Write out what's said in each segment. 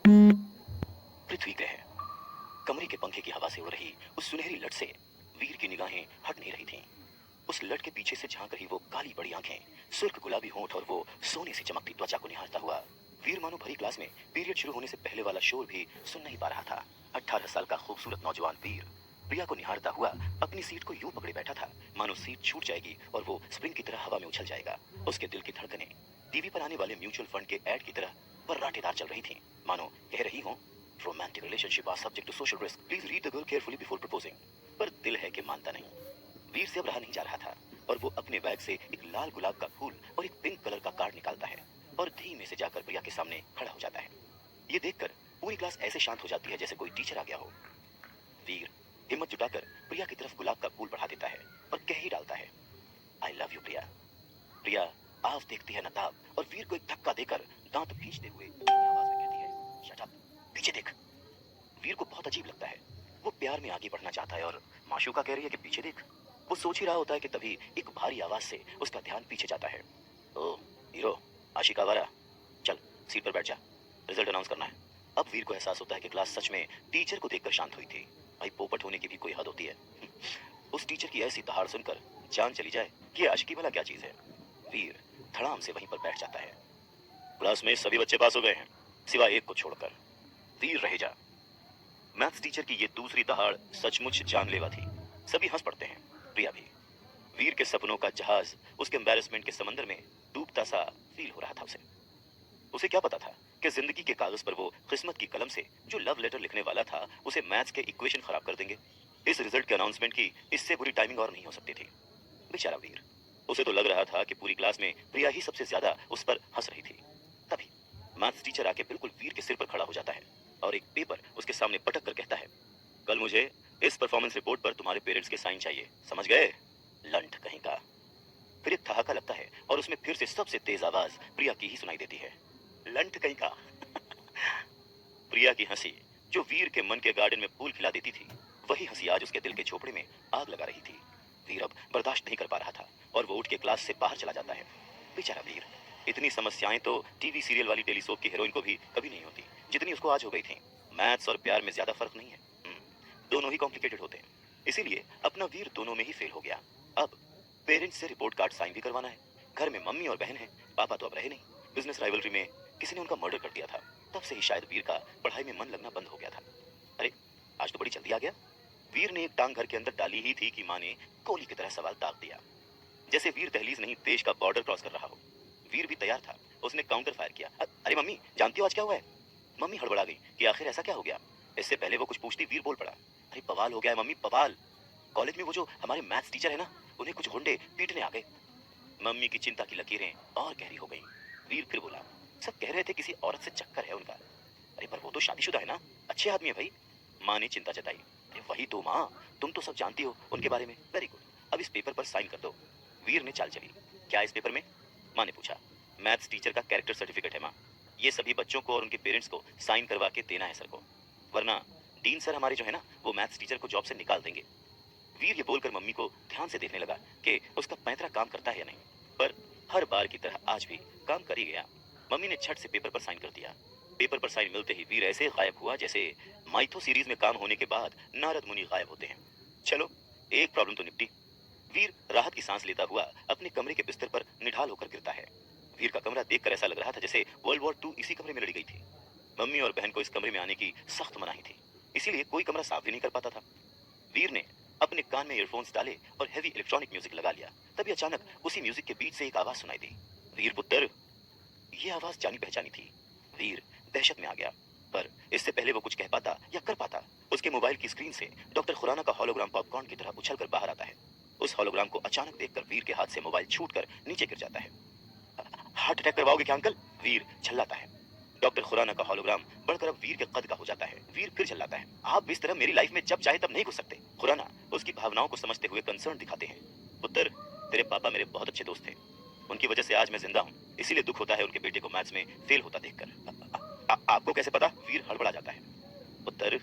पृथ्वी ग्रह। कमरे के पंखे की हवा से हो रही उस सुनहरी लट से वीर की निगाहें हट नहीं रही थीं। उस लट के पीछे से झांक रही वो काली बड़ी आंखें, सुर्ख गुलाबी होंठ और वो सोने से चमकती त्वचा को निहारता हुआ वीर मानो भरी क्लास में पीरियड शुरू होने से पहले वाला शोर भी सुन नहीं पा रहा था। 18 साल का खूबसूरत नौजवान वीर प्रिया को निहारता हुआ अपनी सीट को यूं पकड़े बैठा था मानो सीट छूट जाएगी और वो स्प्रिंग की तरह हवा में उछल जाएगा। उसके दिल की धड़कनें टीवी पर आने वाले म्यूचुअल फंड के ऐड की तरह पर्राटेदार चल रही थीं, मानो कह रही हों, romantic relationship are subject to social risk, please read the girl carefully before proposing. पर दिल है कि मानता नहीं। वीर से अब रहा नहीं जा रहा था और वो अपने बैग से एक लाल गुलाब का फूल और एक पिंक कलर का कार्ड निकालता है और धीमे से जाकर प्रिया के सामने खड़ा हो जाता है। ये देखकर पूरी क्लास ऐसे शांत हो जाती है जैसे कोई टीचर आ गया हो। वीर हिम्मत जुटाकर प्रिया की तरफ गुलाब का फूल बढ़ा देता है और कह ही डालता है, आई लव यू प्रिया। प्रिया आव देखती है नताब और वीर को एक धक्का देकर दांत खींचते हुए आवाज में कहती है, शट अप, पीछे देख। वीर को बहुत अजीब लगता है। वो प्यार में आगे बढ़ना चाहता है और माशूका कह रही है कि पीछे देख। वो सोच ही रहा होता है कि तभी एक भारी आवाज से उसका ध्यान पीछे जाता है। ओ हीरो, आशिक आवारा, चल सीट पर बैठ जा, रिजल्ट अनाउंस करना है। अब वीर को एहसास होता है कि क्लास सच में टीचर को देखकर शांत हुई थी। भाई पोपट होने की भी कोई हद होती है। उस टीचर की ऐसी दहाड़ सुनकर जान चली जाए कि आशिकी भला क्या चीज है। वीर धड़ाम से वहीं पर बैठ जाता है। क्लास में सभी बच्चे पास हो गए हैं सिवाय एक को छोड़कर। वीर रह जा। मैथ्स टीचर की ये दूसरी दहाड़ सचमुच जानलेवा थी। सभी हंस पड़ते हैं, प्रिया भी। वीर के सपनों का जहाज उसके एम्बैरेसमेंट के समंदर में डूबता सा फील हो रहा था उसे। उसे क्या पता था कि जिंदगी के कागज पर वो किस्मत की कलम से जो लव लेटर लिखने वाला था उसे मैथ्स के इक्वेशन खराब कर देंगे। इस रिजल्ट के अनाउंसमेंट की इससे बुरी टाइमिंग और नहीं हो सकती थी। बेचारा वीर, उसे तो लग रहा था कि पूरी क्लास में प्रिया ही सबसे ज्यादा उस पर हंस रही थी। तभी मैथ्स टीचर आके बिल्कुल वीर के सिर पर खड़ा हो जाता है और एक पेपर उसके सामने पटक कर कहता है, कल मुझे इस परफॉर्मेंस रिपोर्ट पर तुम्हारे पेरेंट्स के साइन चाहिए, समझ गए? लंठ कहीं का। फिर एक ठहाका लगता है और उसमें फिर से सबसे तेज आवाज प्रिया की ही सुनाई देती है, लंठ कहीं का। प्रिया की हंसी जो वीर के मन के गार्डन में फूल खिला देती थी, वही हंसी आज उसके दिल के झोपड़े में आग लगा रही थी। वीर अब बर्दाश्त नहीं कर पा रहा था और वो उठ के क्लास से बाहर चला जाता है। बेचारा वीर, इतनी समस्याएं तो टीवी सीरियल वाली टेलीसोप की हीरोइन को भी कभी नहीं होती जितनी उसको आज हो गई थी। मैथ्स और प्यार में ज्यादा फर्क नहीं है, दोनों ही कॉम्प्लिकेटेड होते हैं। इसीलिए अपना वीर दोनों में ही फेल हो गया। अब पेरेंट्स से रिपोर्ट कार्ड साइन भी करवाना है। घर में मम्मी और बहन है, पापा तो अब रहे नहीं। बिजनेस राइवलरी में किसी ने उनका मर्डर कर दिया था। तब से ही शायद वीर का पढ़ाई में मन लगना बंद हो गया था। अरे आज तो बड़ी जल्दी आ गया। वीर ने एक टांग घर के अंदर डाली ही थी कि माँ ने गोली की तरह सवाल दाग दिया, जैसे वीर दहलीज नहीं देश का बॉर्डर क्रॉस कर रहा हो। वीर भी तैयार था। उसने काउंटर फायर किया, अरे मम्मी जानती हो आज क्या हुआ है? मम्मी हड़बड़ा गई कि आखिर ऐसा क्या हो गया। इससे पहले वो कुछ पूछती वीर बोल पड़ा, अरे बवाल हो गया है मम्मी, बवाल। कॉलेज में वो जो हमारे मैथ्स टीचर है ना, उन्हें कुछ गुंडे पीटने आ गए। मम्मी की चिंता की लकीरें और गहरी हो गईं। वीर फिर बोला, सब कह रहे थे किसी औरत से चक्कर है उनका। अरे पर वो तो शादीशुदा है ना, अच्छे आदमी है भाई। माँ ने चिंता जताई, अरे वही तो माँ, तुम तो सब जानती हो उनके बारे में। वेरी गुड, अब इस पेपर पर साइन कर दो। वीर ने चाल चली, क्या इस पेपर में? माँ ने पूछा। मैथ्स टीचर का कैरेक्टर सर्टिफिकेट है माँ, ये सभी बच्चों को और उनके पेरेंट्स को साइन करवा के देना है सर को, वरना डीन सर हमारे जो है ना वो मैथ्स टीचर को जॉब से निकाल देंगे। वीर ये बोलकर मम्मी को ध्यान से देखने लगा कि उसका पैंतरा काम करता है या नहीं, पर हर बार की तरह आज भी काम कर ही गया। मम्मी ने झट से पेपर पर साइन कर दिया। पेपर पर साइन मिलते ही वीर ऐसे गायब हुआ जैसे माइथो सीरीज में काम होने के बाद नारद मुनि गायब होते हैं। चलो एक प्रॉब्लम तो निपटी। वीर राहत की सांस लेता हुआ अपने कमरे के बिस्तर पर निढाल होकर गिरता है। वीर का कमरा देखकर ऐसा लग रहा था जैसे वर्ल्ड वॉर 2 इसी कमरे में लड़ी गई थी। मम्मी और बहन को इस कमरे में आने की सख्त मनाही थी, इसीलिए कोई कमरा साफ भी नहीं कर पाता था। वीर ने अपने कान में ईयरफोन्स डाले और हैवी इलेक्ट्रॉनिक म्यूजिक लगा लिया। तभी अचानक उसी म्यूजिक के बीच से एक आवाज सुनाई दी, वीर पुत्र। यह आवाज जानी पहचानी थी। वीर दहशत में आ गया, पर इससे पहले वो कुछ कह पाता या कर पाता, उसके मोबाइल की स्क्रीन से डॉक्टर खुराना का हॉलोग्राम पॉपकॉर्न की तरह उछलकर बाहर आता है। उस हॉलोग्राम को अचानक देखकर वीर के हाथ से मोबाइल छूटकर नीचे गिर जाता है। हार्ट अटैक करवाओगे क्या अंकल? वीर झल्लाता है। डॉक्टर खुराना का हॉलोग्राम बढ़कर अब वीर के कद का हो जाता है। वीर फिर झल्लाता है, आप इस तरह मेरी लाइफ में जब चाहे तब नहीं घुस सकते। खुराना उसकी भावनाओं को समझते हुए कंसर्न दिखाते हैं, पुत्र तेरे पापा मेरे बहुत अच्छे दोस्त थे, उनकी वजह से आज मैं जिंदा हूँ, इसीलिए दुख होता है उनके बेटे को मैथ्स में फेल होता देखकर। आपको कैसे पता? वीर हड़बड़ा जाता है। पुत्र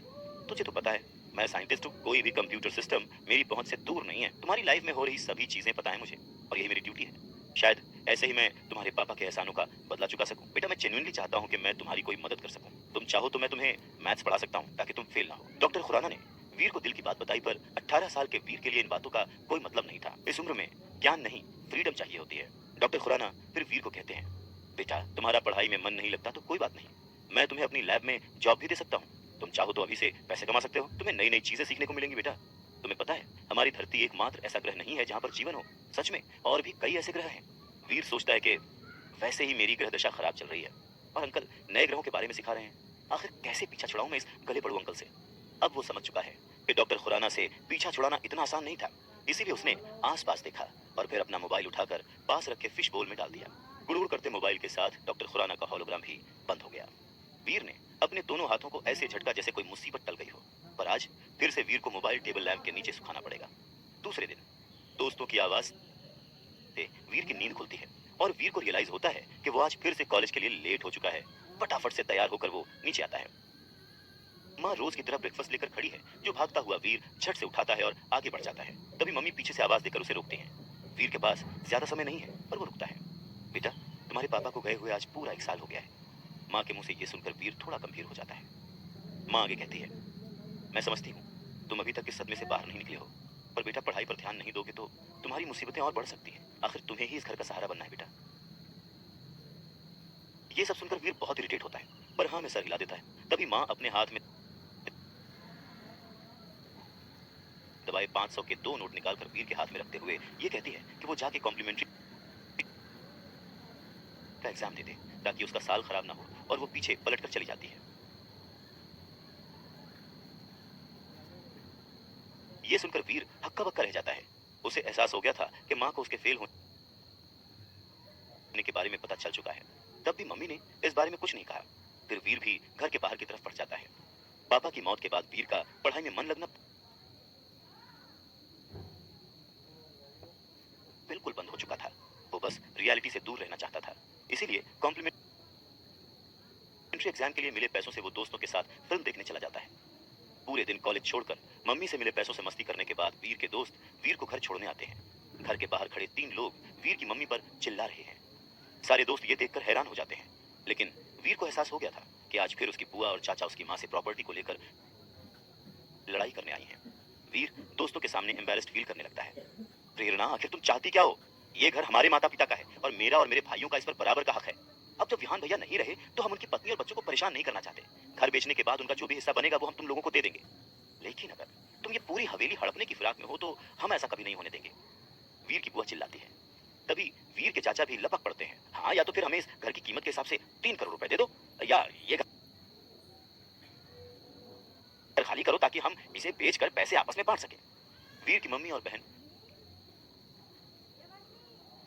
तुझे तो पता है मैं साइंटिस्ट हूँ, कोई भी कंप्यूटर सिस्टम मेरी पहुंच से दूर नहीं है। तुम्हारी लाइफ में हो रही सभी चीजें पता है मुझे और यही मेरी ड्यूटी है। शायद ऐसे ही मैं तुम्हारे पापा के एहसानों का बदला चुका सकूं। बेटा मैं जेन्युइनली चाहता हूं कि मैं तुम्हारी कोई मदद कर सकूं। तुम चाहो तो मैं तुम्हें मैथ्स पढ़ा सकता हूँ ताकि तुम फेल ना हो। डॉक्टर खुराना ने वीर को दिल की बात बताई, पर 18 साल के वीर के लिए इन बातों का कोई मतलब नहीं था। इस उम्र में ज्ञान नहीं, फ्रीडम चाहिए होती है। डॉक्टर खुराना फिर वीर को कहते हैं, बेटा तुम्हारा पढ़ाई में मन नहीं लगता तो कोई बात नहीं, मैं तुम्हें अपनी लैब में जॉब भी दे सकता हूँ। तुम चाहो तो अभी से पैसे कमा सकते हो, तुम्हें नई नई चीजें सीखने को मिलेंगी। बेटा तुम्हें पता है हमारी धरती एकमात्र ऐसा ग्रह नहीं है जहाँ पर जीवन हो। सच में और भी कई ऐसे ग्रह हैं। वीर सोचता है कि वैसे ही मेरी ग्रह दशा खराब चल रही है और अंकल नए ग्रहों के बारे में सिखा रहे हैं। आखिर कैसे पीछा छुड़ाऊं मैं इस गले पड़ू अंकल से। अब वो समझ चुका है कि डॉक्टर खुराना से पीछा छुड़ाना इतना आसान नहीं था। इसीलिए उसने आसपास देखा और फिर अपना मोबाइल उठाकर पास रखे फिश बोल में डाल दिया। गुड़गुड़ करते मोबाइल के साथ डॉक्टर खुराना का होलोग्राम भी बंद हो गया। वीर ने अपने दोनों हाथों को ऐसे झटका जैसे कोई मुसीबत टल गई हो। पर आज फिर से वीर को मोबाइल टेबल लैंप के नीचे सुखाना पड़ेगा। दूसरे दिन दोस्तों की आवाज से वीर की नींद खुलती है और वीर को रियलाइज होता है कि वो आज फिर से कॉलेज के लिए लेट हो चुका है। फटाफट से तैयार होकर वो नीचे आता है। माँ रोज की तरह ब्रेकफास्ट लेकर खड़ी है। जो भागता हुआ वीर झट से उठाता है और आगे बढ़ जाता है। तभी मम्मी पीछे से आवाज देकर उसे रोकती हैं। वीर के पास ज्यादा समय नहीं है पर वो रुकता है। बेटा तुम्हारे पापा को गए हुए आज पूरा 1 साल हो गया है। माँ के मुंह से ये सुनकर वीर थोड़ा गंभीर हो जाता है। माँ आगे कहती है, मैं समझती हूँ तुम अभी तक इस सदमे से बाहर नहीं निकले हो, पर बेटा पढ़ाई पर ध्यान नहीं दोगे तो तुम्हारी मुसीबतें और बढ़ सकती हैं। आखिर तुम्हें ही इस घर का सहारा बनना है बेटा। ये सब सुनकर वीर बहुत इरिटेट होता है, पर हाँ में सर हिला देता है। तभी माँ अपने हाथ में दबाए 500 के 2 नोट निकालकर वीर के हाथ में रखते हुए ये कहती है कि वो जाके कॉम्प्लीमेंट्री का एग्जाम दे दे ताकि उसका साल खराब ना हो, और वो पीछे पलटकर चली जाती है। ये सुनकर वीर हक्का बक्का रह जाता है। उसे एहसास हो गया था कि माँ को उसके फेल होने के बारे में पता चल चुका है। तब भी मम्मी ने इस बारे में कुछ नहीं कहा। फिर वीर भी घर के बाहर की तरफ बढ़ जाता है। पापा की मौत के बाद वीर का पढ़ाई में मन लगना बिल्कुल बंद हो चुका था। वो बस रियलिटी से दूर रहना चाहता था। इसीलिए कॉम्प्लीमेंट्री एग्जाम के लिए मिले पैसों से वो दोस्तों के साथ फिल्म देखने चला जाता है। पूरे दिन कॉलेज छोड़कर मम्मी से मिले पैसों से मस्ती करने के बाद वीर के दोस्त वीर को घर छोड़ने आते हैं। घर के बाहर खड़े 3 लोग वीर की मम्मी पर चिल्ला रहे हैं। सारे दोस्त ये देखकर हैरान हो जाते हैं, लेकिन वीर को एहसास हो गया था कि आज फिर उसकी बुआ और चाचा उसकी माँ से प्रॉपर्टी को लेकर लड़ाई करने आई हैं। वीर दोस्तों के सामने एम्बैरेस्ड फील करने लगता है। प्रेरणा आखिर तुम चाहती क्या हो? ये घर हमारे माता पिता का है और मेरा और मेरे भाइयों का इस पर बराबर का हक है। अब जब विहान भैया नहीं रहे तो हम उनकी पत्नी और बच्चों को परेशान नहीं करना चाहते। घर बेचने के बाद उनका जो भी हिस्सा बनेगा वो हम तुम लोगों को दे देंगे। लेकिन अगर तुम ये पूरी हवेली हड़पने की फिराक में हो तो हम ऐसा कभी नहीं होने देंगे। वीर की बुआ चिल्लाती है। तभी वीर के चाचा भी लपक पड़ते हैं। हाँ, या तो फिर हमें इस घर की कीमत के हिसाब से 3 करोड़ रुपए दे दो, या ये घर खाली करो ताकि हम इसे बेचकर पैसे आपस में बांट सके। वीर की मम्मी और बहन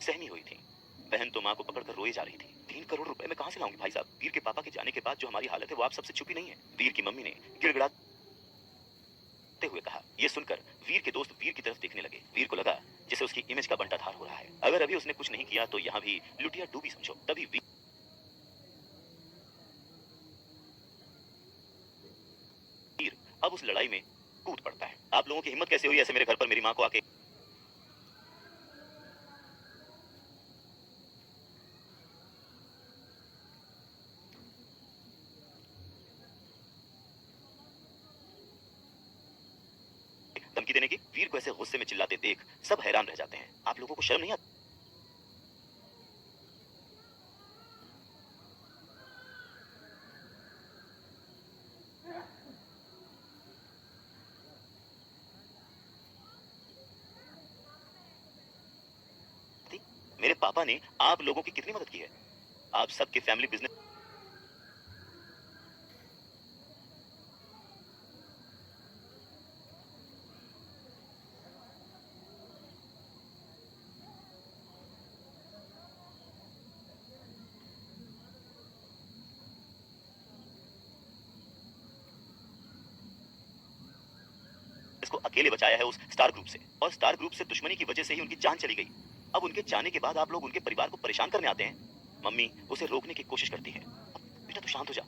सहमी हुई थी। बहन तो माँ को पकड़कर रोए जा रही थी। 3 करोड़ रुपए मैं कहां से लाऊंगी भाई साहब? वीर के पापा के जाने के बाद जो हमारी हालत है वो आप सबसे छुपी नहीं है। वीर की मम्मी ने गिड़गिड़ाते हुए कहा। यह सुनकर वीर के दोस्त वीर की तरफ देखने लगे। वीर को लगा जैसे उसकी इमेज का बंटाधार हो रहा है। अगर अभी उसने कुछ नहीं किया तो यहाँ भी लुटिया डूबी समझो। तभी वीर अब उस लड़ाई में कूद पड़ता है। आप लोगों की हिम्मत कैसे हुई ऐसे मेरे घर पर मेरी माँ को आके धमकी देने की? वीर को ऐसे गुस्से में चिल्लाते देख सब हैरान रह जाते हैं। आप लोगों को शर्म नहीं आती? मेरे पापा ने आप लोगों की कितनी मदद की है। आप सबके फैमिली बिजनेस को अकेले बचाया है उस स्टार ग्रुप से, और स्टार ग्रुप से दुश्मनी की वजह से ही उनकी जान चली गई। अब उनके जाने के बाद आप लोग उनके परिवार को परेशान करने आते हैं। मम्मी उसे रोकने की कोशिश करती है। बेटा तू शांत हो जा।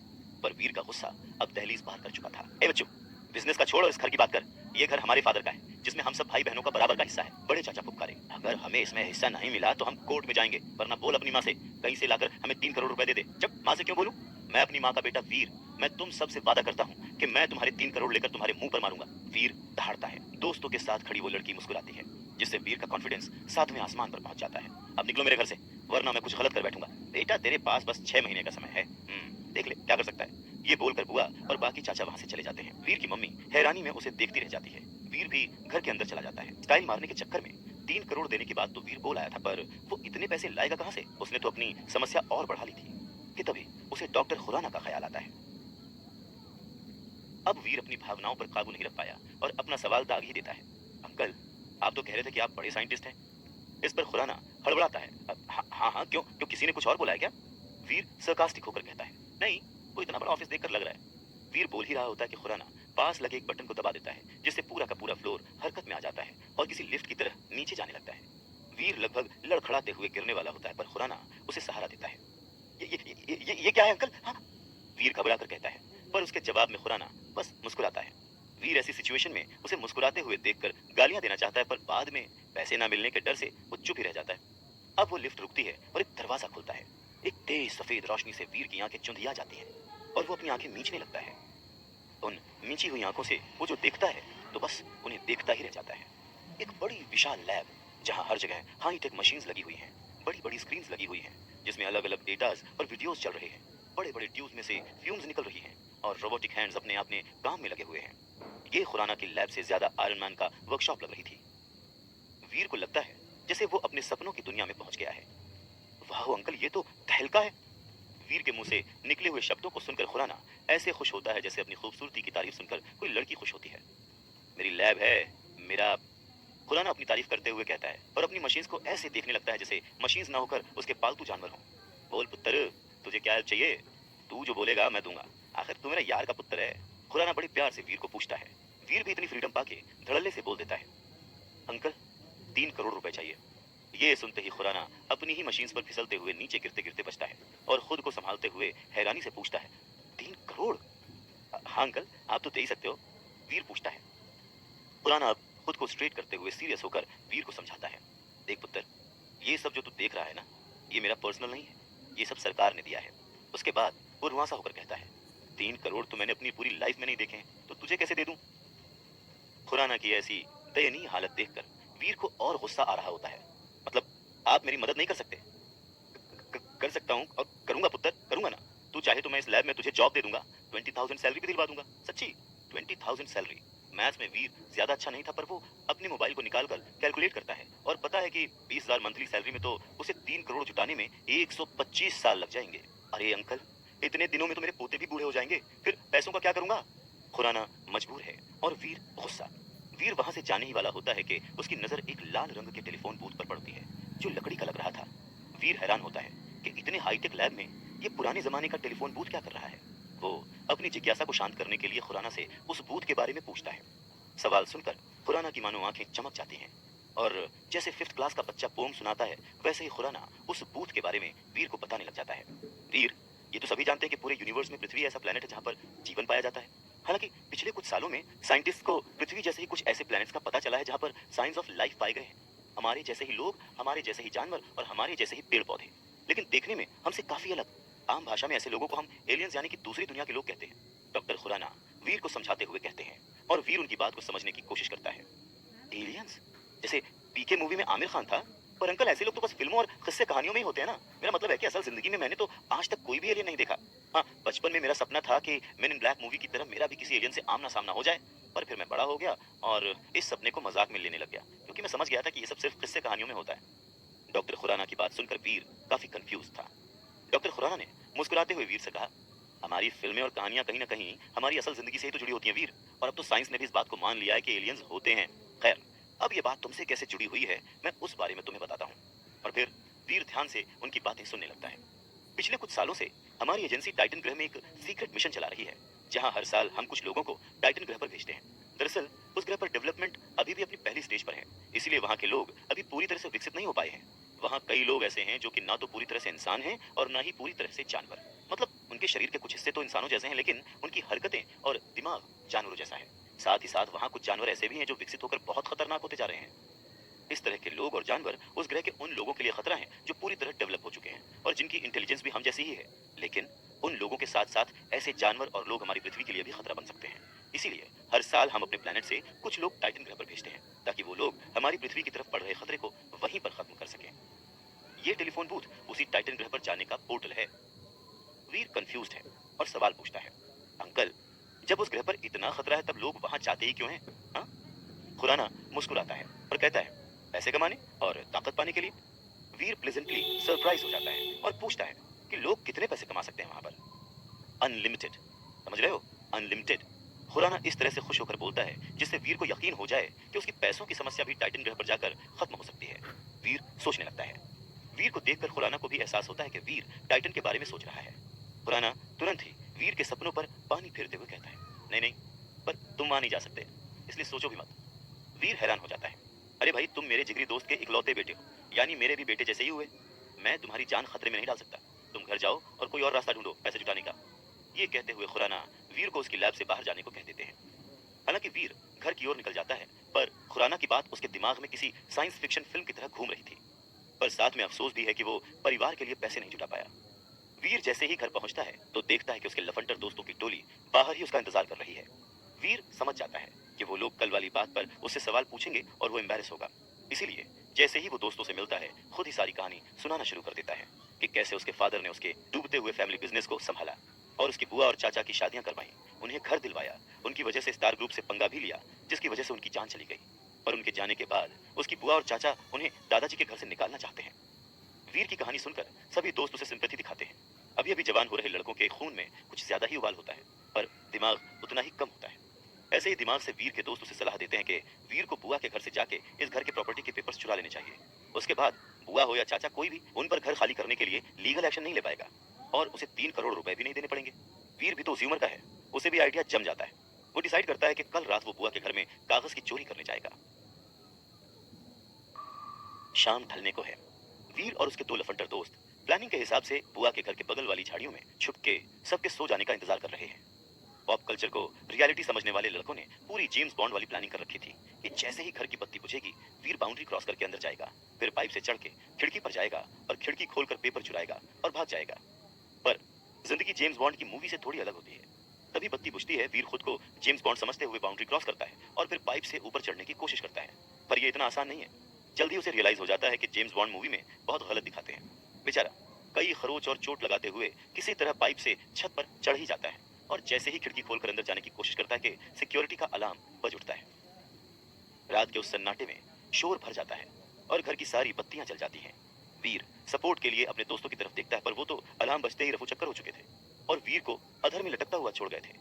पर वीर का गुस्सा अब दहलीज पार कर चुका था। ए बच्चों, बिजनेस का छोड़ और इस घर की बात कर। ये घर हमारे फादर का है जिसमें हम सब भाई बहनों का बराबर का हिस्सा है। बड़े चाचा फुफकारे, अगर हमें इसमें हिस्सा नहीं मिला तो हम कोर्ट में जाएंगे, वरना बोल अपनी माँ से कहीं से लाकर हमें 3 करोड़ रुपए दे दे। जब माँ से क्यों बोलूं? मैं अपनी माँ का बेटा वीर मैं तुम सबसे वादा करता हूँ कि मैं तुम्हारे 3 करोड़ लेकर तुम्हारे मुंह पर मारूंगा। वीर दहाड़ता है। दोस्तों के साथ खड़ी वो लड़की मुस्कुराती है, जिससे वीर का कॉन्फिडेंस 7वें आसमान पर पहुंच जाता है। अब निकलो मेरे घर से, वरना मैं कुछ गलत कर बैठूंगा। बेटा तेरे पास बस 6 महीने का समय है, देख ले क्या कर सकता है। ये बोलकर बुआ और बाकी चाचा वहां से चले जाते हैं। वीर की मम्मी हैरानी में उसे देखती रह जाती है। वीर भी घर के अंदर चला जाता है। स्टाइल मारने के चक्कर में 3 करोड़ देने की बात तो वीर बोल आया था, पर वो इतने पैसे लाएगा कहां से? उसने तो अपनी समस्या और बढ़ा ली थी कि तभी उसे डॉक्टर खुराना का ख्याल आता है। अब वीर अपनी भावनाओं पर काबू नहीं रख पाया और अपना सवाल दाग ही देता है। अंकल, आप तो कह रहे थे कि आप बड़े साइंटिस्ट हैं। इस पर खुराना हड़बड़ाता है। हाँ हाँ, क्यों क्यों किसी ने कुछ और बोला है क्या? वीर सरकास्टिक होकर कहता है, नहीं, वो इतना बड़ा ऑफिस देखकर लग रहा है। वीर बोल ही रहा होता है कि खुराना पास लगे एक बटन को दबा देता है, जिससे पूरा का पूरा फ्लोर हरकत में आ जाता है और किसी लिफ्ट की तरह नीचे जाने लगता है। वीर लगभग लड़खड़ाते हुए गिरने वाला होता है, पर खुराना उसे सहारा देता है। ये क्या है अंकल? हाँ? वीर घबरा कर कहता है, पर उसके जवाब में खुराना बस मुस्कुराता है। वीर ऐसी सिचुएशन में उसे मुस्कुराते हुए देखकर गालियां देना चाहता है, पर बाद में पैसे ना मिलने के डर से वो चुप ही रह जाता है। अब वो लिफ्ट रुकती है और एक दरवाजा खुलता है। एक तेज सफेद रोशनी से वीर की आंखें चुंधिया जाती हैं और वो अपनी आंखें मींचने लगता है। उन मींची हुई आंखों से वो जो देखता है तो बस उन्हें देखता ही रह जाता है। एक बड़ी विशाल लैब, जहां हर जगह हाईटेक मशीन्स लगी हुई हैं, बड़ी बड़ी स्क्रीन्स लगी हुई हैं, जिसमें अलग अलग डेटास और वीडियोस चल रहे हैं। बड़े बड़े ट्यूब में से फ्यूम्स निकल रही हैं और रोबोटिक हैंड्स अपने अपने काम में लगे हुए हैं। ये खुराना की लैब से ज्यादा आयरन मैन का वर्कशॉप लग रही थी। वीर को लगता है जैसे वो अपने सपनों की दुनिया में पहुंच गया है। वाह अंकल, ये तो तहलका है। वीर के मुंह से निकले हुए शब्दों को सुनकर खुराना ऐसे खुश होता है जैसे अपनी खूबसूरती की तारीफ सुनकर कोई लड़की खुश होती है। मेरी लैब है, मेरा, खुराना अपनी तारीफ करते हुए कहता है और अपनी मशीन्स को ऐसे देखने लगता है जैसे मशीन्स ना होकर उसके पालतू जानवर हों। बोल पुत्र, तुझे क्या हेल्प चाहिए? तू जो बोलेगा मैं दूंगा, आखिर तू मेरा यार का पुत्र है। खुराना बड़े प्यार से वीर को पूछता है। वीर भी इतनी फ्रीडम पाके धड़ल्ले से बोल देता है, अंकल 3 करोड़ रुपए चाहिए। ये सुनते ही खुराना अपनी ही मशीन्स पर फिसलते हुए नीचे गिरते गिरते बचता है और खुद को संभालते हुए हैरानी से पूछता है, 3 करोड़? हाँ अंकल, आप तो दे ही सकते हो। वीर पूछता है। खुराना अब खुद को स्ट्रेट करते हुए सीरियस होकर वीर को समझाता है, देख पुत्र, ये सब जो तू देख रहा है ना, ये मेरा पर्सनल नहीं है, ये सब सरकार ने दिया है। उसके बाद वो रुआंसा होकर कहता है, 3 करोड़ तो मैंने अपनी पूरी लाइफ में नहीं देखे हैं, तो तुझे कैसे दे दूं? खुराना की ऐसी दयनीय हालत देखकर वीर को और गुस्सा आ रहा होता है। मतलब आप मेरी मदद नहीं कर सकते? कर सकता हूँ और करूंगा पुत्र, करूंगा ना। तू चाहे तो मैं इस लैब में तुझे जॉब दे दूंगा, 20,000 सैलरी भी दिलवा दूंगा। सच्ची 20,000 सैलरी। मैथ्स में वीर ज्यादा अच्छा नहीं था, पर वो अपने मोबाइल को निकालकर कैलकुलेट करता है और पता है कि 20,000 मंथली सैलरी में तो उसे 3 करोड़ जुटाने में 125 साल लग जाएंगे। अरे अंकल, इतने दिनों में तो मेरे पोते भी बूढ़े हो जाएंगे, फिर पैसों का क्या करूंगा? खुराना मजबूर है और वीर गुस्सा। वीर वहां से जाने ही वाला होता है कि उसकी नजर एक लाल रंग के टेलीफोन बूथ पर पड़ती है, जो लकड़ी का लग रहा था। वीर हैरान होता है कि इतने हाईटेक लैब में ये पुराने जमाने का टेलीफोन बूथ क्या कर रहा है। वो अपनी जिज्ञासा को शांत करने के लिए खुराना से उस बूथ के बारे में पूछता है। सवाल सुनकर खुराना की मानो आंखें चमक जाती हैं और जैसे 5th क्लास का बच्चा पोम सुनाता है, वैसे ही खुराना उस बूथ के बारे में वीर को बताने लग जाता है। वीर, ये तो सभी जानते हैं कि पूरे यूनिवर्स में पृथ्वी ऐसा प्लेनेट है जहां पर जीवन पाया जाता है। हालांकि पिछले कुछ सालों में साइंटिस्ट को पृथ्वी जैसे ही कुछ ऐसे प्लैनेट्स का पता चला है जहां पर साइंस ऑफ लाइफ पाए गए हैं। हमारे जैसे ही लोग, हमारे जैसे ही जानवर और हमारे जैसे ही पेड़ पौधे, लेकिन देखने में हमसे काफी अलग। आम भाषा में ऐसे लोगों को हम एलियंस यानी कि दूसरी दुनिया के लोग कहते हैं। डॉक्टर खुराना वीर को समझाते हुए कहते हैं और वीर उनकी बात को समझने की कोशिश करता है। एलियंस? जैसे पीके मूवी में आमिर खान था? पर अंकल, ऐसे लोग तो बस फिल्मों और किस्से कहानियों में ही होते हैं ना। मेरा मतलब है कि असल जिंदगी में मैंने तो आज तक कोई भी एलियन नहीं देखा। हाँ, बचपन में मेरा सपना था कि मैन इन ब्लैक मूवी की तरह मेरा भी किसी एलियन से आमना सामना हो जाए, पर फिर मैं बड़ा हो गया और इस सपने को मजाक में लेने लग गया, क्योंकि मैं समझ गया था कि ये सब सिर्फ किस्से कहानियों में होता है। डॉक्टर खुराना की बात सुनकर वीर काफी कंफ्यूज था। डॉक्टर खुराना ने मुस्कुराते हुए वीर से कहा, हमारी फिल्में और कहानियां कहीं ना कहीं हमारी असल जिंदगी से ही तो जुड़ी होती हैं वीर, और अब तो साइंस ने भी इस बात को मान लिया है कि एलियंस होते हैं। खैर, अब ये बात तुमसे कैसे जुड़ी हुई है, मैं उस बारे में तुम्हें बताता हूँ। और फिर वीर ध्यान से उनकी बातें सुनने लगता है। पिछले कुछ सालों से हमारी एजेंसी टाइटन ग्रह में एक सीक्रेट मिशन चला रही है, जहां हर साल हम कुछ लोगों को टाइटन ग्रह पर भेजते हैं। दरअसल उस ग्रह पर डेवलपमेंट अभी भी अपनी पहली स्टेज पर है, इसीलिए वहां के लोग अभी पूरी तरह से विकसित नहीं हो पाए हैं। वहां कई लोग ऐसे हैं जो कि ना तो पूरी तरह से इंसान हैं और ना ही पूरी तरह से जानवर। मतलब उनके शरीर के कुछ हिस्से तो इंसानों जैसे हैं, लेकिन उनकी हरकतें और दिमाग जानवरों जैसा है। साथ ही साथ वहां कुछ जानवर ऐसे भी हैं जो विकसित होकर बहुत खतरनाक होते जा रहे हैं। इस तरह के लोग और जानवर उस ग्रह के उन लोगों के लिए खतरा हैं जो पूरी तरह डेवलप हो चुके हैं और जिनकी इंटेलिजेंस भी हम जैसी ही है, लेकिन उन लोगों के साथ साथ ऐसे जानवर और लोग हमारी पृथ्वी के लिए भी खतरा बन सकते हैं। इसीलिए हर साल हम अपने प्लेनेट से कुछ लोग टाइटन ग्रह पर भेजते हैं ताकि वो लोग हमारी पृथ्वी की तरफ बढ़ रहे खतरे को वहीं पर खत्म कर सकें। ये टेलीफोन बूथ उसी टाइटन ग्रह पर जाने का पोर्टल है। वीर कंफ्यूज्ड है और सवाल पूछता है, अंकल, जब उस ग्रह पर इतना खतरा है तब लोग वहां जाते ही क्यों हैं? हाँ? खुराना मुस्कुराता है और कहता है, पैसे कमाने और ताकत पाने के लिए। वीर प्लेजेंटली सरप्राइज हो जाता है और पूछता है कि लोग कितने पैसे कमा सकते हैं वहां पर? अनलिमिटेड, समझ रहे हो? अनलिमिटेड। खुराना इस तरह से खुश होकर बोलता है जिससे वीर को यकीन हो जाए कि उसकी पैसों की समस्या भी टाइटन ग्रह पर जाकर खत्म हो सकती है। वीर सोचने लगता है। वीर को देखकर खुराना को भी एहसास होता है कि वीर टाइटन के बारे में सोच रहा है। खुराना तुरंत ही वीर के सपनों पर पानी फेरते हुए कहता है, नहीं नहीं, पर तुम वहां नहीं जा सकते, इसलिए सोचो भी मत। वीर हैरान हो जाता है, अरे भाई, तुम मेरे जिगरी दोस्त के इकलौते बेटे हो, यानी मेरे भी बेटे जैसे ही हुए। मैं तुम्हारी जान खतरे में नहीं डाल सकता। तुम घर जाओ और कोई और रास्ता ढूंढो पैसे जुटाने का। ये कहते हुए खुराना वीर को उसकी लैब से बाहर जाने को कह देते हैं। हालांकि वीर घर की ओर निकल जाता है, पर खुराना की बात उसके दिमाग में किसी साइंस फिक्शन फिल्म की तरह घूम रही थी। पर साथ में अफसोस भी है कि वो परिवार के लिए पैसे नहीं जुटा पाया। वीर जैसे ही घर पहुंचता है तो देखता है कि उसके लफंडर दोस्तों की टोली बाहर ही उसका इंतजार कर रही है। वीर समझ जाता है कि वो लोग कल वाली बात पर उससे सवाल पूछेंगे और वो एम्बैरेस होगा। इसीलिए जैसे ही वो दोस्तों से मिलता है खुद ही सारी कहानी सुनाना शुरू कर देता है कि कैसे उसके फादर ने उसके डूबते हुए फैमिली बिजनेस को संभाला और उसकी बुआ और चाचा की शादियां करवाई, उन्हें घर दिलवाया, उनकी वजह से स्टार ग्रुप से पंगा भी लिया जिसकी वजह से उनकी जान चली गई। पर उनके जाने के बाद उसकी बुआ और चाचा उन्हें दादाजी के घर से निकालना चाहते हैं। वीर की कहानी सुनकर सभी दोस्त उसे सिंपैथी दिखाते हैं। अभी अभी जवान हो रहे लड़कों के खून में कुछ ज्यादा ही उबाल होता है, पर दिमाग उतना ही कम होता है। ऐसे ही दिमाग से वीर के दोस्त उसे सलाह देते हैं कि वीर को बुआ के घर से जाके इस घर के प्रॉपर्टी के पेपर्स चुरा लेने चाहिए। उसके बाद बुआ हो या चाचा कोई भी उन पर घर खाली करने के लिए लीगल एक्शन नहीं ले पाएगा और उसे 3 करोड़ रुपए भी नहीं देने पड़ेंगे। वीर भी तो उसी उम्र का है, उसे भी आइडिया जम जाता है। वो डिसाइड करता है कि कल रात वो बुआ के घर में कागज की चोरी करने जाएगा। शाम ढलने को है। वीर और उसके 2 लफंडर दोस्त प्लानिंग के हिसाब से बुआ के घर के बगल वाली झाड़ियों में छुप के सबके सो जाने का इंतजार कर रहे हैं। पॉप कल्चर को रियलिटी समझने वाले लड़कों ने पूरी जेम्स बॉन्ड वाली प्लानिंग कर रखी थी कि जैसे ही घर की बत्ती बुझेगी वीर बाउंड्री क्रॉस करके अंदर जाएगा, फिर पाइप से चढ़ के खिड़की पर जाएगा और खिड़की खोलकर पेपर चुराएगा और भाग जाएगा। पर जिंदगी जेम्स बॉन्ड की मूवी से थोड़ी अलग होती है। तभी बत्ती बुझती है, वीर खुद को जेम्स बॉन्ड समझते हुए बाउंड्री क्रॉस करता है और फिर पाइप से ऊपर चढ़ने की कोशिश करता है। पर यह इतना आसान नहीं है। जल्दी उसे रियलाइज हो जाता है कि जेम्स बॉन्ड मूवी में बहुत गलत दिखाते हैं। बेचारा कई खरोच और चोट लगाते हुए किसी तरह पाइप से छत पर चढ़ ही जाता है और जैसे ही खिड़की खोलकर अंदर जाने की कोशिश करता है कि सिक्योरिटी का अलार्म बज उठता है। रात के उस सन्नाटे में शोर भर जाता है और घर की सारी बत्तियां जल जाती हैं। वीर सपोर्ट के लिए अपने दोस्तों की तरफ देखता है, पर वो तो अलार्म बजते ही रफू चक्कर हो चुके थे और वीर को अधर में लटकता हुआ छोड़ गए थे।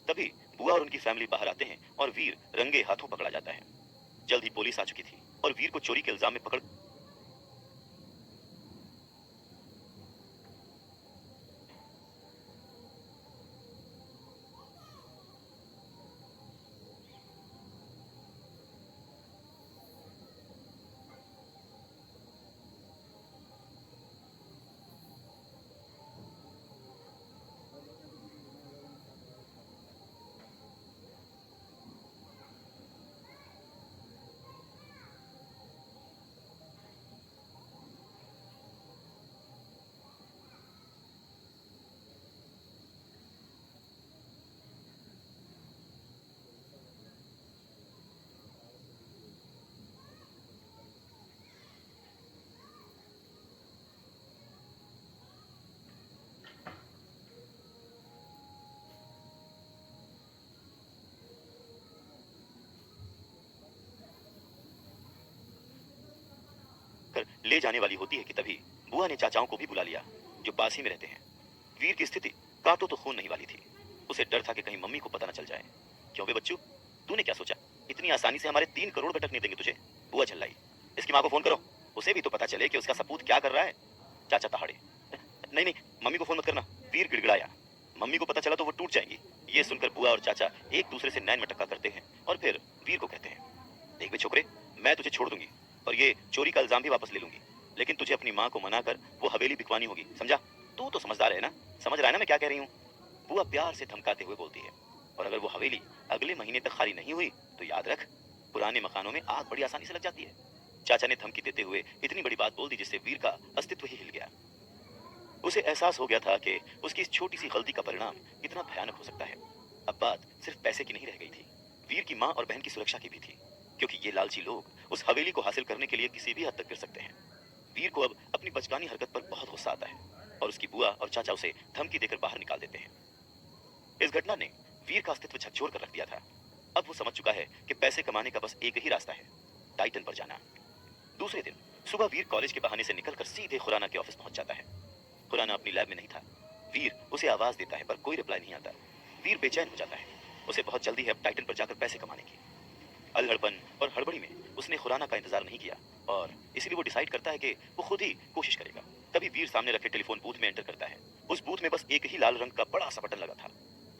तभी बुआ और उनकी फैमिली बाहर आते हैं और वीर रंगे हाथों पकड़ा जाता है। जल्द ही पुलिस आ चुकी थी और वीर को चोरी के इल्जाम में पकड़ कर ले जाने वाली होती है कि तभी बुआ ने चाचाओं को भी बुला लिया जो पास ही में रहते हैं। वीर की स्थिति काटो तो खून नहीं वाली थी। उसे डर था कि कहीं मम्मी को पता न चल जाए। क्यों बे बच्चू, तूने क्या सोचा इतनी आसानी से हमारे 3 करोड़ भटकने देंगे तुझे? बुआ चिल्लाई, इसकी माँ को फोन करो, उसे भी तो पता चले कि उसका सपूत क्या कर रहा है। चाचा तहाड़े, नहीं नहीं, मम्मी को फोन मत करना। वीर गिड़गिड़ाया, मम्मी को पता चला तो वो टूट जाएंगी। ये सुनकर बुआ और चाचा एक दूसरे से नैन मटक्का करते हैं और फिर वीर को कहते हैं, देख बे छोकरे, मैं तुझे छोड़ दूंगी और ये चोरी का इल्जाम भी वापस ले लूंगी, लेकिन तुझे अपनी माँ को मनाकर वो हवेली बिकवानी होगी, समझा? तू तो समझदार है ना, समझ रहा है ना मैं क्या कह रही हूँ? बुआ प्यार से धमकाते हुए बोलती है, और अगर वो हवेली अगले महीने तक खाली नहीं हुई तो याद रख, पुराने मकानों में आग बड़ी आसानी से लग जाती है। चाचा ने धमकी देते हुए इतनी बड़ी बात बोल दी जिससे वीर का अस्तित्व ही हिल गया। उसे एहसास हो गया था कि उसकी इस छोटी सी गलती का परिणाम कितना भयानक हो सकता है। अब बात सिर्फ पैसे की नहीं रह गई थी, वीर की माँ और बहन की सुरक्षा की भी थी, क्योंकि ये लालची लोग उस हवेली को हासिल करने के लिए किसी भी हद तक गिर सकते हैं। वीर को अब अपनी बचकानी हरकत पर बहुत गुस्सा आता है और उसकी बुआ और चाचा उसे धमकी देकर बाहर निकाल देते हैं। इस घटना ने वीर का अस्तित्व झकझोर कर रख दिया था। अब वो समझ चुका है कि पैसे कमाने का बस एक ही रास्ता है, टाइटन पर जाना। दूसरे दिन सुबह वीर कॉलेज के बहाने से निकलकर सीधे खुराना के ऑफिस पहुंच जाता है। खुराना अपनी लैब में नहीं था। वीर उसे आवाज देता है पर कोई रिप्लाई नहीं आता। वीर बेचैन हो जाता है। उसे बहुत जल्दी है अब टाइटन पर जाकर पैसे कमाने की। अल्हड़पन और हड़बड़ी में उसने खुराना का इंतजार नहीं किया और इसलिए वो डिसाइड करता है कि वो खुद ही कोशिश करेगा। तभी वीर सामने रखे टेलीफोन बूथ में एंटर करता है। उस बूथ में बस एक ही लाल रंग का बड़ा सा बटन लगा था।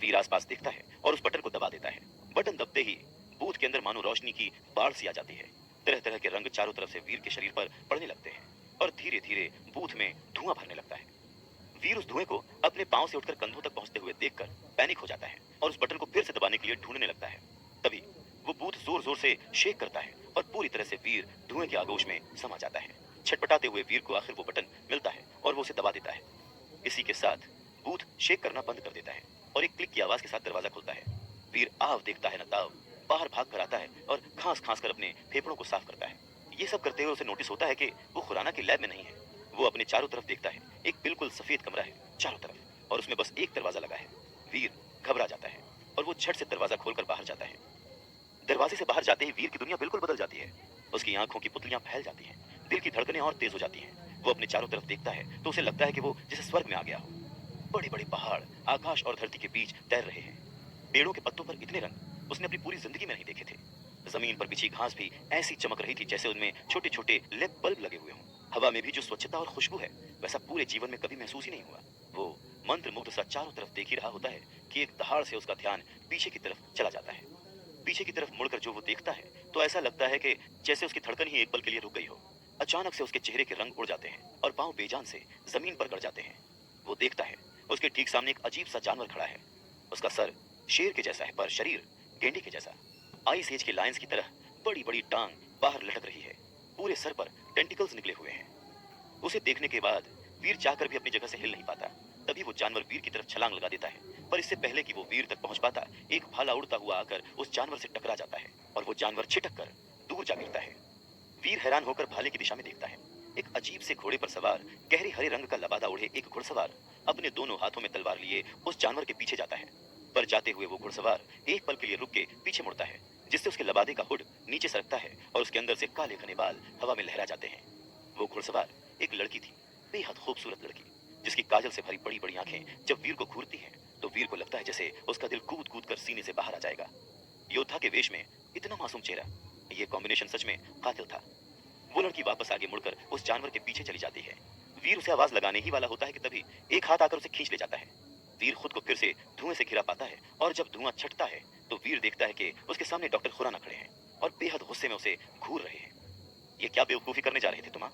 वीर आसपास देखता है और उस बटन को दबा देता है। बटन दबते ही बूथ के अंदर मानो रोशनी की बाढ़ सी आ जाती है। तरह तरह के रंग चारों तरफ से वीर के शरीर पर पड़ने लगते हैं और धीरे धीरे बूथ में धुआं भरने लगता है। वीर उस धुएं को अपने पांव से उठकर कंधों तक पहुंचते हुए देखकर पैनिक हो जाता है और उस बटन को फिर से दबाने के लिए ढूंढने लगता है। तभी वो बूथ जोर जोर से शेक करता है और पूरी तरह से वीर धुएं के आगोश में समा जाता है। छटपटाते हुए वीर को आखिर वो बटन मिलता है और वो उसे दबा देता है। इसी के साथ बूथ शेक करना बंद कर देता है और एक क्लिक की आवाज के साथ दरवाजा खुलता है। वीर आव देखता है न ताव, बाहर भाग कर आता है और खांस खांस कर अपने फेफड़ों को साफ करता है। ये सब करते हुए उसे नोटिस होता है कि वो खुराना की लैब में नहीं है। वो अपने चारों तरफ देखता है। एक बिल्कुल सफेद कमरा है चारों तरफ और उसमें बस एक दरवाजा लगा है। वीर घबरा जाता है और वो झट से दरवाजा खोलकर बाहर जाता है। दरवाजे से बाहर जाते ही वीर की दुनिया बिल्कुल बदल जाती है। उसकी आंखों की पुतलियां फैल जाती हैं, दिल की धड़कनें और तेज हो जाती हैं। वो अपने चारों तरफ देखता है तो उसे लगता है कि वो जैसे स्वर्ग में आ गया हो। बड़े बड़े पहाड़ आकाश और धरती के बीच तैर रहे हैं। पेड़ों के पत्तों पर इतने रंग उसने अपनी पूरी जिंदगी में नहीं देखे थे। जमीन पर बिछी घास भी ऐसी चमक रही थी जैसे उनमें छोटे छोटे लेप बल्ब लगे हुए हों। हवा में भी जो स्वच्छता और खुशबू है वैसा पूरे जीवन में कभी महसूस ही नहीं हुआ। वो मंत्र मुग्ध सा चारों तरफ देख ही रहा होता है कि एक दहाड़ से उसका ध्यान पीछे की तरफ चला जाता है। पीछे की तरफ मुड़कर जो वो देखता है तो ऐसा लगता है कि जैसे उसकी धड़कन ही एक पल के लिए रुक गई हो। अचानक से उसके चेहरे के रंग उड़ जाते हैं और पांव बेजान से जमीन पर गड़ जाते हैं। वो देखता है उसके ठीक सामने एक अजीब सा जानवर खड़ा है। उसका सर शेर के जैसा है पर शरीर गेंडे के जैसा। आइस एज के लायंस की तरह बड़ी बड़ी टांग बाहर लटक रही है। पूरे सर पर टेंटिकल्स निकले हुए हैं। उसे देखने के बाद वीर चाहकर भी अपनी जगह से हिल नहीं पाता। तभी वो जानवर वीर की तरफ छलांग लगा देता है पर इससे पहले कि वो वीर तक पहुंच पाता एक भाला उड़ता हुआ आकर उस जानवर से टकरा जाता है और वो जानवर छिटक कर दूर जा गिरता है। वीर हैरान होकर भाले की दिशा में देखता है। एक अजीब से घोड़े पर सवार गहरे हरे रंग का लबादा ओढ़े एक घुड़सवार अपने दोनों हाथों में तलवार लिए उस जानवर के पीछे जाता है। पर जाते हुए वो घुड़सवार एक पल के लिए रुक के पीछे मुड़ता है जिससे उसके लबादे का हुड नीचे सरकता है और उसके अंदर से काले घने बाल हवा में लहरा जाते हैं। वो घुड़सवार एक लड़की थी, बेहद खूबसूरत लड़की जिसकी काजल से भरी बड़ी बड़ी आंखें जब वीर को घूरती हैं तो वीर को लगता है जैसे उसका दिल कूद कूद कर सीने से बाहर आ जाएगा। योद्धा के वेश में इतना मासूम चेहरा, ये कॉम्बिनेशन सच में कातिल था। वो लड़की वापस आगे मुड़कर उस जानवर के पीछे चली जाती है। वीर उसे आवाज लगाने ही वाला होता है कि तभी एक हाथ आकर उसे खींच ले जाता है। वीर खुद को फिर से धुएं से घिरा पाता है और जब धुआं छटता है तो वीर देखता है कि उसके सामने डॉक्टर खुराना खड़े हैं और बेहद गुस्से में उसे घूर रहे हैं। ये क्या बेवकूफी करने जा रहे थे तुम?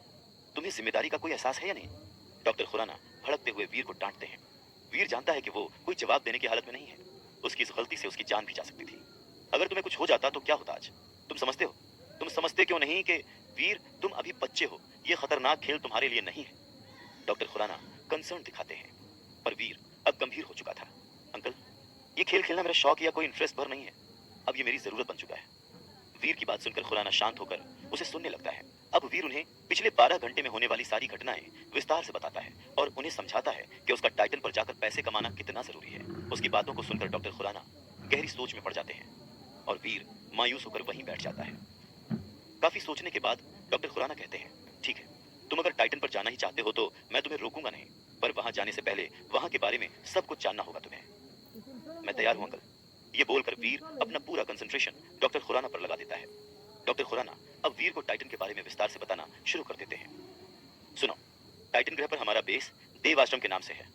तुम्हें जिम्मेदारी का कोई एहसास है या नहीं? डॉक्टर खुराना भड़कते हुए वीर को डांटते हैं। वीर जानता है कि वो कोई जवाब देने की हालत में नहीं है। उसकी इस गलती से उसकी जान भी जा सकती थी। अगर तुम्हें कुछ हो जाता तो क्या होता आज? तुम समझते हो? तुम समझते क्यों नहीं कि वीर तुम अभी बच्चे हो, ये खतरनाक खेल तुम्हारे लिए नहीं है। डॉक्टर खुराना कंसर्न दिखाते हैं पर वीर अब गंभीर हो चुका था। अंकल, ये खेल खेलना मेरा शौक या कोई इंटरेस्ट भर नहीं है, अब ये मेरी जरूरत बन चुका है। वीर की बात सुनकर खुराना शांत होकर उसे सुनने लगता है। अब वीर उन्हें पिछले 12 घंटे में होने वाली सारी घटनाएं विस्तार से बताता है और उन्हें समझाता है कि उसका टाइटन पर जाकर पैसे कमाना कितना जरूरी है। उसकी बातों को सुनकर डॉक्टर खुराना गहरी सोच में पड़ जाते हैं और वीर मायूस होकर वहीं बैठ जाता है। काफी सोचने के बाद डॉक्टर खुराना कहते हैं, ठीक है, तुम अगर टाइटन पर जाना ही चाहते हो तो मैं तुम्हें रोकूंगा नहीं, पर वहां जाने से पहले वहां के बारे में सब कुछ जानना होगा तुम्हें। मैं तैयार हूं अंकल। ये बोलकर वीर अपना पूरा कंसंट्रेशन डॉक्टर खुराना पर लगा देता है। डॉक्टर खुराना अब वीर को टाइटन के बारे में विस्तार से बताना शुरू कर देते हैं। सुनो, टाइटन ग्रह पर हमारा बेस देव आश्रम के नाम से है।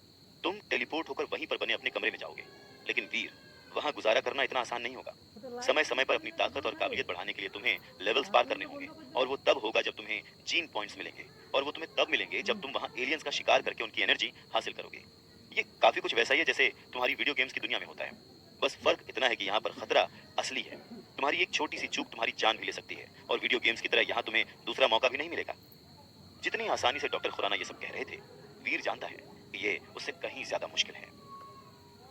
तुम टेलीपोर्ट होकर वहीं पर बने अपने कमरे में जाओगे, लेकिन वीर वहां गुजारा करना इतना आसान नहीं होगा। समय समय पर अपनी ताकत और काबिलियत बढ़ाने के लिए तुम्हें लेवल्स पार करने होंगे और वो तब होगा जब तुम्हें जीन पॉइंट्स मिलेंगे और वो तुम्हें तब मिलेंगे जब तुम वहां एलियंस का शिकार करके उनकी एनर्जी हासिल करोगे। ये काफी कुछ वैसा ही है जैसे तुम्हारी वीडियो गेम्स की दुनिया में होता है, बस फर्क इतना है कि यहाँ पर खतरा असली है। तुम्हारी एक छोटी सी चूक तुम्हारी जान भी ले सकती है और वीडियो गेम्स की तरह यहाँ तुम्हें दूसरा मौका भी नहीं मिलेगा। जितनी आसानी से डॉक्टर खुराना ये सब कह रहे थे, वीर जानता है ये उससे कहीं ज्यादा मुश्किल है।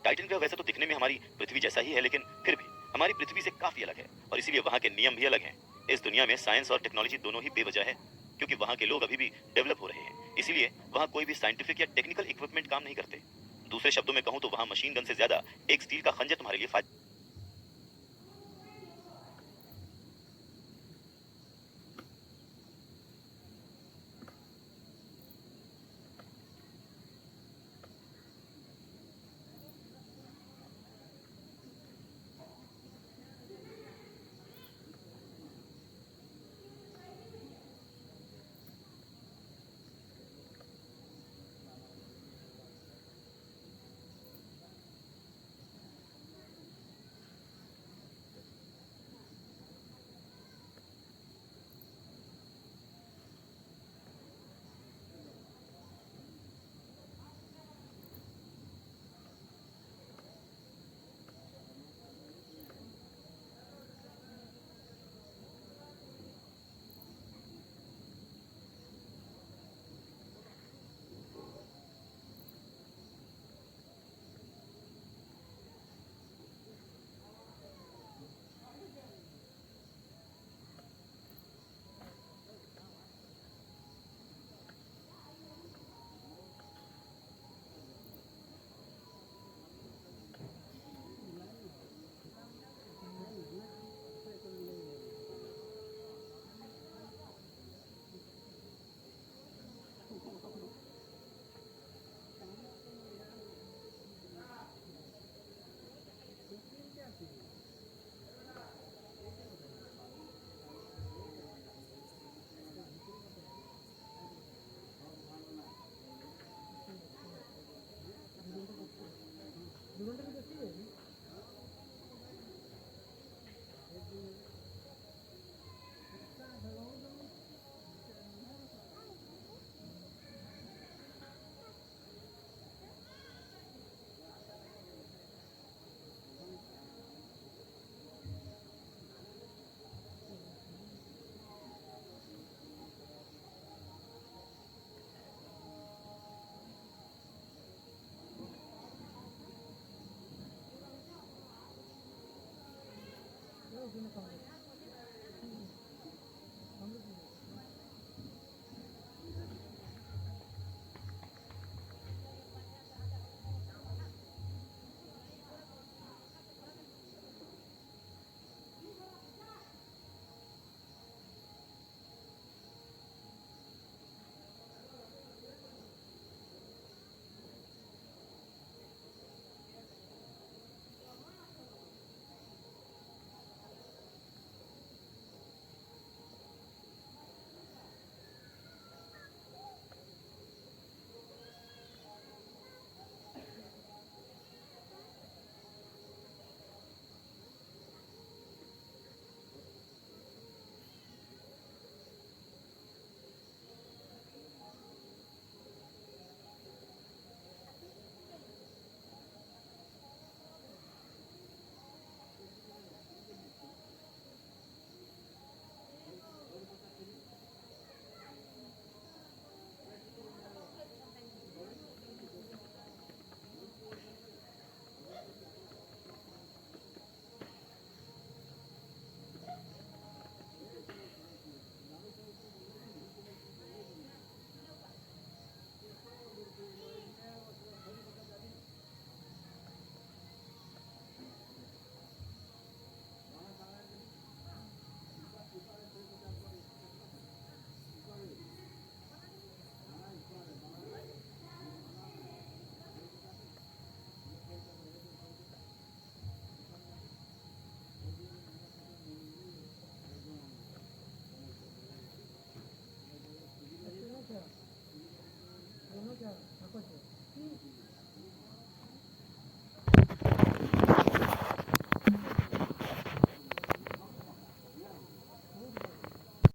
टाइटन ग्रह वैसे तो दिखने में हमारी पृथ्वी जैसा ही है, लेकिन फिर भी हमारी पृथ्वी से काफी अलग है और इसीलिए वहां के नियम भी अलग हैं। इस दुनिया में साइंस और टेक्नोलॉजी दोनों ही बेवजह है, क्योंकि वहां के लोग अभी भी डेवलप हो रहे हैं। इसीलिए वहां कोई भी साइंटिफिक या टेक्निकल इक्विपमेंट काम नहीं करते। दूसरे शब्दों में कहूं तो वहां मशीन गन से ज्यादा एक स्टील का खंजर तुम्हारे लिए फायदा।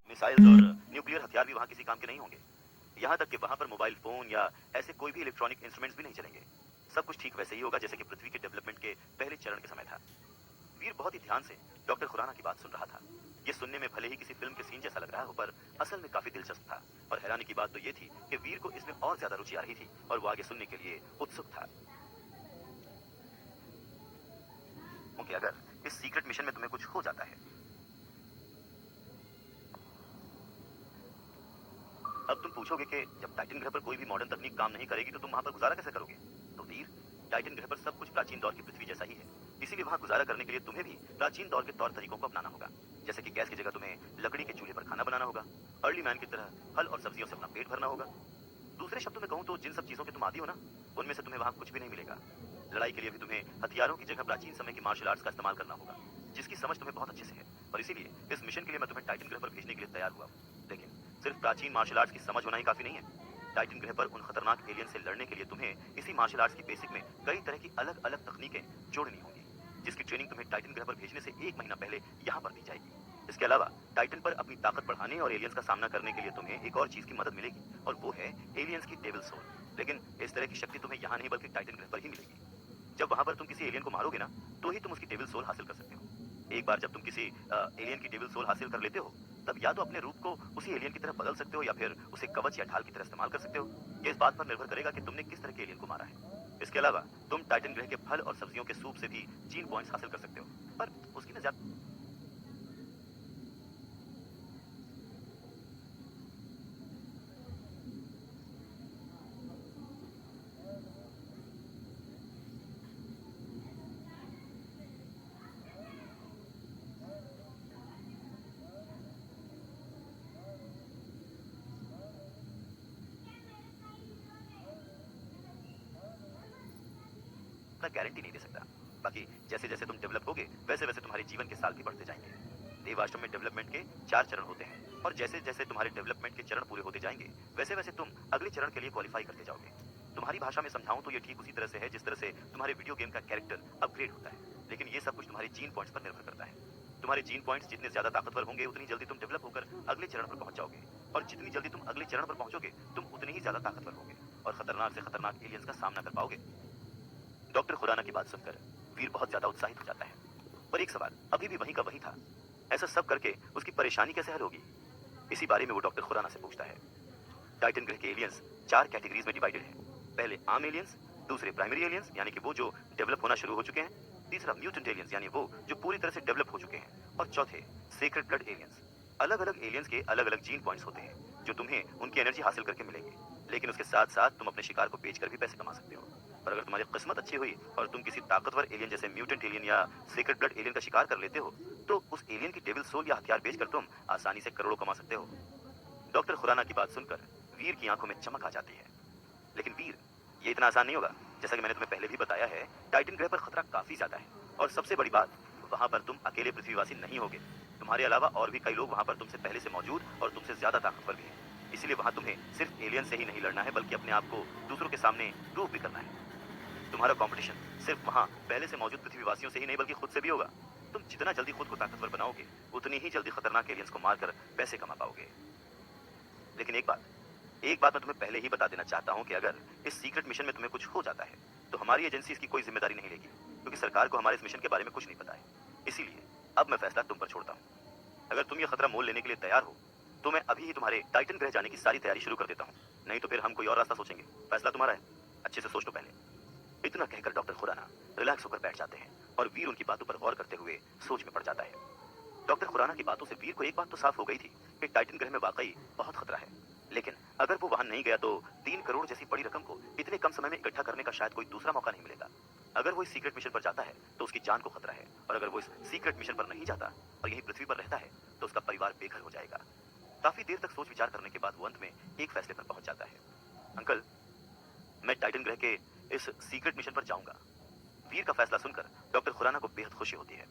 मिसाइल्स और न्यूक्लियर हथियार भी वहां किसी काम के नहीं होंगे। यहाँ तक कि वहां पर मोबाइल फोन या ऐसे कोई भी इलेक्ट्रॉनिक इंस्ट्रूमेंट्स भी नहीं चलेंगे। सब कुछ ठीक वैसे ही होगा जैसे कि पृथ्वी के डेवलपमेंट के पहले चरण के समय था। वीर बहुत ही ध्यान से डॉक्टर खुराना की बात सुन रहा था। ये सुनने में भले ही किसी फिल्म के सीन जैसा लग रहा हो, पर असल में काफी दिलचस्प था। और हैरानी की बात तो ये थी कि वीर को इसमें और ज्यादा रुचि आ रही थी और वो आगे सुनने के लिए उत्सुक था। कि अगर इस सीक्रेट मिशन में तुम्हें कुछ हो जाता है। अब तुम पूछोगे कि जब टाइटन ग्रह पर कोई भी मॉडर्न तकनीक काम नहीं करेगी तो तुम वहां पर गुजारा कैसे करोगे? तो वीर, टाइटन ग्रह पर सब कुछ प्राचीन दौर की पृथ्वी जैसा ही है, इसीलिए वहां गुजारा करने के लिए तुम्हें भी प्राचीन दौर के तौर तरीकों को अपनाना होगा। जैसे कि गैस की जगह तुम्हें लकड़ी के चूल्हे पर खाना बनाना होगा, अर्ली मैन की तरह फल और सब्जियों से अपना पेट भरना होगा। दूसरे शब्दों में कहूं तो जिन सब चीजों के तुम आदी हो ना, उनमें से तुम्हें वहां कुछ भी नहीं मिलेगा। लड़ाई के लिए भी तुम्हें हथियारों की जगह प्राचीन समय की मार्शल आर्ट्स का इस्तेमाल करना होगा, जिसकी समझ तुम्हें बहुत अच्छे से है। और इसीलिए इस मिशन के लिए मैं तुम्हें टाइटन ग्रह पर भेजने के लिए तैयार हुआ हूं। लेकिन सिर्फ प्राचीन मार्शल आर्ट्स की समझ होना ही काफी नहीं है। टाइटन ग्रह पर उन खतरनाक एलियन से लड़ने के लिए तुम्हें इसी मार्शल आर्ट्स की बेसिक में कई तरह की अलग अलग तकनीकें जोड़नी होंगी, जिसकी ट्रेनिंग तुम्हें टाइटन ग्रह पर भेजने से 1 महीना पहले यहाँ पर दी जाएगी। इसके अलावा टाइटन पर अपनी ताकत बढ़ाने और एलियंस का सामना करने के लिए तुम्हें एक और चीज की मदद मिलेगी, और वो है एलियंस की डेविल सोल। लेकिन इस तरह की शक्ति तुम्हें यहाँ नहीं बल्कि टाइटन ग्रह पर ही मिलेगी। जब वहां पर तुम किसी एलियन को मारोगे ना, तो ही तुम उसकी डेविल सोल हासिल कर सकते हो। एक बार जब तुम किसी एलियन की डेविल सोल हासिल कर लेते हो, तब या तो अपने रूप को उसी एलियन की तरह बदल सकते हो या फिर उसे कवच या ढाल की तरह इस्तेमाल कर सकते हो। ये इस बात पर निर्भर करेगा कि तुमने किस तरह के एलियन को मारा है। इसके अलावा तुम टाइटन ग्रह के फल और सब्जियों के सूप से भी जीन पॉइंट्स हासिल कर सकते हो, पर उसकी मैं ज्यादा गारंटी नहीं दे सकता। बाकी जैसे जैसे तुम डेवलप होगे, वैसे वैसे तुम्हारे जीवन के साल भी बढ़ते जाएंगे। देवाश्रम में डेवलपमेंट के 4 चरण होते हैं, और जैसे जैसे तुम्हारे डेवलपमेंट के चरण पूरे होते जाएंगे, वैसे वैसे तुम अगले चरण के लिए क्वालिफाई करते जाओगे। तुम्हारी भाषा में समझाऊं तो ये ठीक उसी तरह से है जिस तरह से तुम्हारे वीडियो गेम का कैरेक्टर अपग्रेड होता है, लेकिन ये सब कुछ तुम्हारे जीन पॉइंट्स पर निर्भर करता है। तुम्हारे जीन पॉइंट्स जितने ज्यादा ताकतवर होंगे, उतनी जल्दी तुम डेवलप होकर अगले चरण पर पहुंच जाओगे, और जितनी जल्दी तुम अगले चरण पर पहुंचोगे, तुम उतने ही ज्यादा ताकतवर होगे और खतरनाक से खतरनाक एलियंस का सामना कर पाओगे। डॉक्टर खुराना की बात सुनकर वीर बहुत ज्यादा उत्साहित हो जाता है, पर एक सवाल अभी भी वहीं का वहीं था। ऐसा सब करके उसकी परेशानी कैसे हल होगी? इसी बारे में वो डॉक्टर खुराना से पूछता है। टाइटन ग्रह के एलियंस 4 कैटेगरीज में डिवाइडेड हैं। पहले आम एलियंस, दूसरे प्राइमरी एलियंस यानी कि वो जो डेवलप होना शुरू हो चुके हैं, तीसरा म्यूटेंट एलियंस यानी वो जो पूरी तरह से डेवलप हो चुके हैं, और चौथे सेक्रेड ब्लड एलियंस। अलग अलग एलियंस के अलग अलग जीन पॉइंट्स होते हैं जो तुम्हें उनकी एनर्जी हासिल करके मिलेंगे, लेकिन उसके साथ साथ तुम अपने शिकार को बेचकर भी पैसे कमा सकते हो। और अगर तुम्हारी किस्मत अच्छी हुई और तुम किसी ताकतवर एलियन जैसे म्यूटेंट एलियन या सेक्रेड ब्लड एलियन का शिकार कर लेते हो, तो उस एलियन की डेविल सोल या हथियार बेचकर तुम आसानी से करोड़ों कमा सकते हो। डॉक्टर खुराना की बात सुनकर वीर की आंखों में चमक आ जाती है। लेकिन वीर, ये इतना आसान नहीं होगा। जैसा कि मैंने तुम्हें पहले भी बताया है, टाइटन ग्रह पर खतरा काफी ज्यादा है, और सबसे बड़ी बात, वहां पर तुम अकेले पृथ्वीवासी नहीं होगे। तुम्हारे अलावा और भी कई लोग वहां पर तुमसे पहले से मौजूद और तुमसे ज्यादा ताकतवर भी हैं। इसीलिए वहां तुम्हें सिर्फ एलियन से ही नहीं लड़ना है, बल्कि अपने आप को दूसरों के सामने प्रूव भी करना है। तुम्हारा कंपटीशन सिर्फ वहां पहले से मौजूद पृथ्वीवासियों से ही नहीं बल्कि खुद से भी होगा। तुम जितना जल्दी खुद को ताकतवर बनाओगे, उतनी ही जल्दी खतरनाक एलियंस को मारकर पैसे कमा पाओगे। लेकिन एक बात मैं तुम्हें पहले ही बता देना चाहता हूं कि अगर इस सीक्रेट मिशन में तुम्हें कुछ हो जाता है, तो हमारी एजेंसी इसकी कोई जिम्मेदारी नहीं लेगी, क्योंकि सरकार को हमारे इस मिशन के बारे में कुछ नहीं पता है। इसीलिए अब मैं फैसला तुम पर छोड़ता हूं। अगर तुम ये खतरा मोल लेने के लिए तैयार हो, तो मैं अभी ही तुम्हारे टाइटन ग्रह जाने की सारी तैयारी शुरू कर देता हूं। नहीं तो फिर हम कोई और रास्ता सोचेंगे। फैसला तुम्हारा है, अच्छे से सोच लो पहले। इतना कहकर डॉक्टर खुराना रिलैक्स होकर बैठ जाते हैं, और वीर उनकी बातों पर गौर करते हुए सोच में पड़ जाता है। डॉक्टर खुराना की बातों से वीर को एक बात तो साफ हो गई थी कि टाइटन ग्रह में वाकई बहुत खतरा है। लेकिन अगर वो वहां नहीं गया तो 3 करोड़ जैसी बड़ी रकम को इतने कम समय में इकट्ठा करने का शायद कोई दूसरा मौका नहीं मिलेगा। अगर वो इस सीक्रेट मिशन पर जाता है तो उसकी जान को खतरा है, और अगर वो इस सीक्रेट मिशन पर नहीं जाता और यहीं पृथ्वी पर रहता है, तो उसका परिवार बेघर हो जाएगा। काफी देर तक सोच विचार करने के बाद वो अंत में एक फैसले पर पहुंच जाता है। अंकल, मैं टाइटन ग्रह के इस सीक्रेट मिशन पर जाऊंगा। वीर का फैसला सुनकर डॉक्टर खुराना को बेहद खुशी होती है।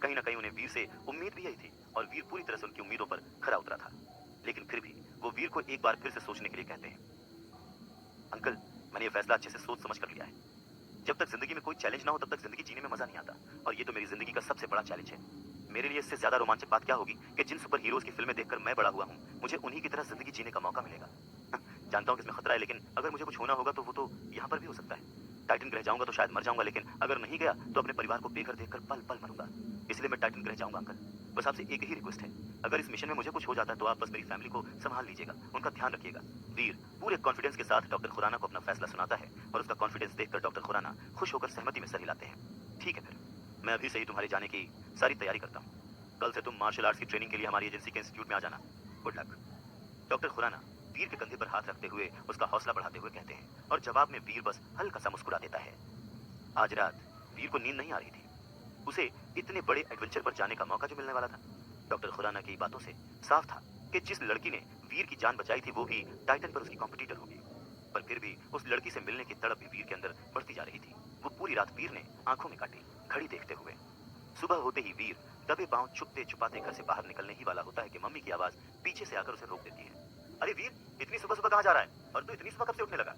कहीं ना कहीं उन्हें वीर से उम्मीद भी यही थी, और वीर पूरी तरह से उनकी उम्मीदों पर खरा उतरा था। लेकिन फिर भी वो वीर को एक बार फिर से सोचने के लिए कहते हैं। अंकल, मैंने ये फैसला अच्छे से सोच समझ कर लिया है। जब तक जिंदगी में कोई चैलेंज ना हो, तब तक जिंदगी जीने में मजा नहीं आता, और ये तो मेरी जिंदगी का सबसे बड़ा चैलेंज है। मेरे लिए इससे ज्यादा रोमांचक बात क्या होगी कि जिन सुपर हीरोज की फिल्में देखकर मैं बड़ा हुआ हूँ, मुझे उन्हीं की तरह जिंदगी जीने का मौका मिलेगा। जानता हूँ कि इसमें खतरा है, लेकिन अगर मुझे कुछ होना होगा तो वो तो यहाँ पर भी हो सकता है। टाइटन ग्रह जाऊंगा तो शायद मर जाऊंगा, लेकिन अगर नहीं गया तो अपने परिवार को बेघर देखकर पल पल मरूंगा। इसलिए मैं टाइटन ग्रह जाऊंगा अंकल। बस आपसे एक ही रिक्वेस्ट है, अगर इस मिशन में मुझे कुछ हो जाता है तो आप बस मेरी फैमिली को संभाल लीजिएगा, उनका ध्यान रखिएगा। वीर पूरे कॉन्फिडेंस के साथ डॉक्टर खुराना को अपना फैसला सुनाता है और उसका कॉन्फिडेंस देखकर डॉक्टर खुराना खुश होकर सहमति में सर हिलाते हैं। ठीक है फिर, मैं अभी से ही तुम्हारे जाने की सारी तैयारी करता हूँ। कल से तुम मार्शल आर्ट्स की ट्रेनिंग के लिए हमारी एजेंसी के इंस्टीट्यूट में आ जाना। Good luck. डॉक्टर खुराना वीर के कंधे पर हाथ रखते हुए उसका हौसला बढ़ाते हुए कहते हैं और जवाब में वीर बस हल्का सा मुस्कुरा देता है। आज रात वीर को नींद नहीं आ रही थी। उसे इतने बड़े एडवेंचर पर जाने का मौका जो मिलने वाला था। डॉक्टर खुराना की बातों से साफ था कि जिस लड़की ने वीर की जान बचाई थी वो भी टाइटन पर उसकी कॉम्पिटिटर होगी। पर फिर भी उस लड़की से मिलने की तड़प भी वीर के अंदर बढ़ती जा रही थी। वो पूरी रात वीर ने आंखों में काटी, घड़ी देखते हुए। सुबह होते ही वीर दबे पांव छुपते छुपाते घर से बाहर निकलने ही वाला होता है कि मम्मी की आवाज पीछे से आकर उसे रोक देती है। अरे वीर, इतनी सुबह सुबह कहां जा रहा है और तू इतनी सुबह कब से उठने लगा?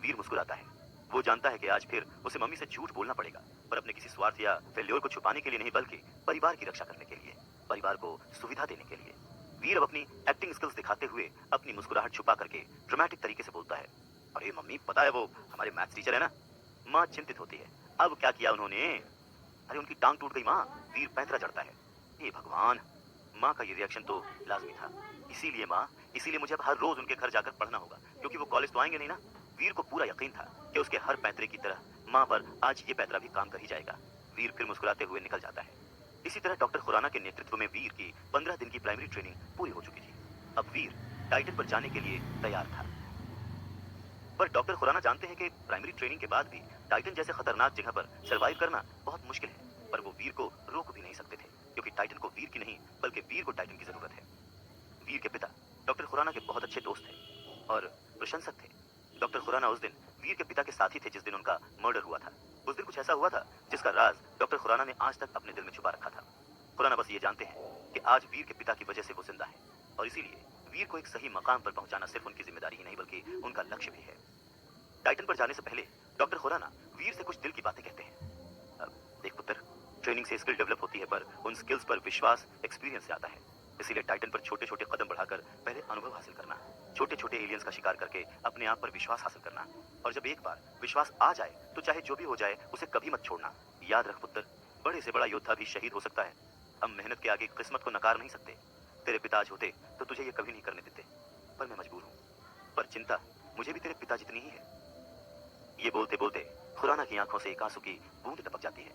वीर मुस्कुराता है। वो जानता है कि आज फिर उसे मम्मी से झूठ बोलना पड़ेगा, पर अपने किसी स्वार्थ या फेल्योर को छुपाने के लिए नहीं, बल्कि परिवार की रक्षा करने के लिए, परिवार को सुविधा देने के लिए। वीर अब अपनी एक्टिंग स्किल्स दिखाते हुए अपनी मुस्कुराहट छुपा करके ड्रामेटिक तरीके से बोलता है, अरे मम्मी, पता है वो हमारे मैथ्स टीचर है ना? माँ चिंतित होती है। अब क्या किया उन्होंने? अरे उनकी टांग टूट गई माँ। वीर पैंतरा चढ़ता है। हे भगवान, माँ का ये रिएक्शन तो लाजमी था। इसीलिए माँ, इसीलिए मुझे अब हर रोज उनके घर जाकर पढ़ना होगा, क्योंकि वो कॉलेज तो आएंगे नहीं ना। वीर को पूरा यकीन था कि उसके हर पैंतरे की तरह माँ पर आज ये पैंतरा भी काम कर ही जाएगा। वीर फिर मुस्कुराते हुए निकल जाता है। इसी तरह डॉक्टर खुराना के नेतृत्व में वीर की 15 दिन की प्राइमरी ट्रेनिंग पूरी हो चुकी थी। अब वीर टाइटन पर जाने के लिए तैयार था। पर डॉक्टर खुराना जानते हैं कि प्राइमरी ट्रेनिंग के बाद भी टाइटन जैसे खतरनाक जगह पर सरवाइव करना बहुत मुश्किल है। पर वो वीर को रोक भी नहीं सकते थे, क्योंकि टाइटन को वीर की नहीं बल्कि वीर को टाइटन की जरूरत है। वीर के पिता डॉक्टर खुराना के बहुत अच्छे दोस्त थे और प्रशंसक थे। डॉक्टर खुराना उस दिन वीर के पिता के साथ ही थे जिस दिन उनका मर्डर हुआ था। उस दिन कुछ ऐसा हुआ था जिसका राज डॉक्टर खुराना ने आज तक अपने दिल में छुपा रखा था। खुराना बस ये जानते हैं कि आज वीर के पिता की वजह से वो जिंदा है, और इसीलिए वीर को एक सही मकाम पर पहुंचाना सिर्फ उनकी जिम्मेदारी ही नहीं बल्कि उनका लक्ष्य भी है। टाइटन पर जाने से पहले डॉक्टर खुराना वीर से कुछ दिल की बातें कहते हैं। देख पुत्र, ट्रेनिंग से स्किल डेवलप होती है, पर उन स्किल्स पर विश्वास एक्सपीरियंस से आता है। इसीलिए टाइटन पर छोटे छोटे कदम बढ़ाकर पहले अनुभव हासिल करना, छोटे छोटे एलियंस का शिकार करके अपने आप पर विश्वास हासिल करना, और जब एक बार विश्वास आ जाए तो चाहे जो भी हो जाए उसे कभी मत छोड़ना। याद रख पुत्र, बड़े से बड़ा योद्धा भी शहीद हो सकता है। हम मेहनत के आगे किस्मत को नकार नहीं सकते। तेरे पिता आज होते तो तुझे ये कभी नहीं करने देते, पर मैं मजबूर हूँ। पर चिंता मुझे भी तेरे पिता जितनी ही है। ये बोलते बोलते खुराना की आंखों से एक आंसू की बूंद टपक जाती है।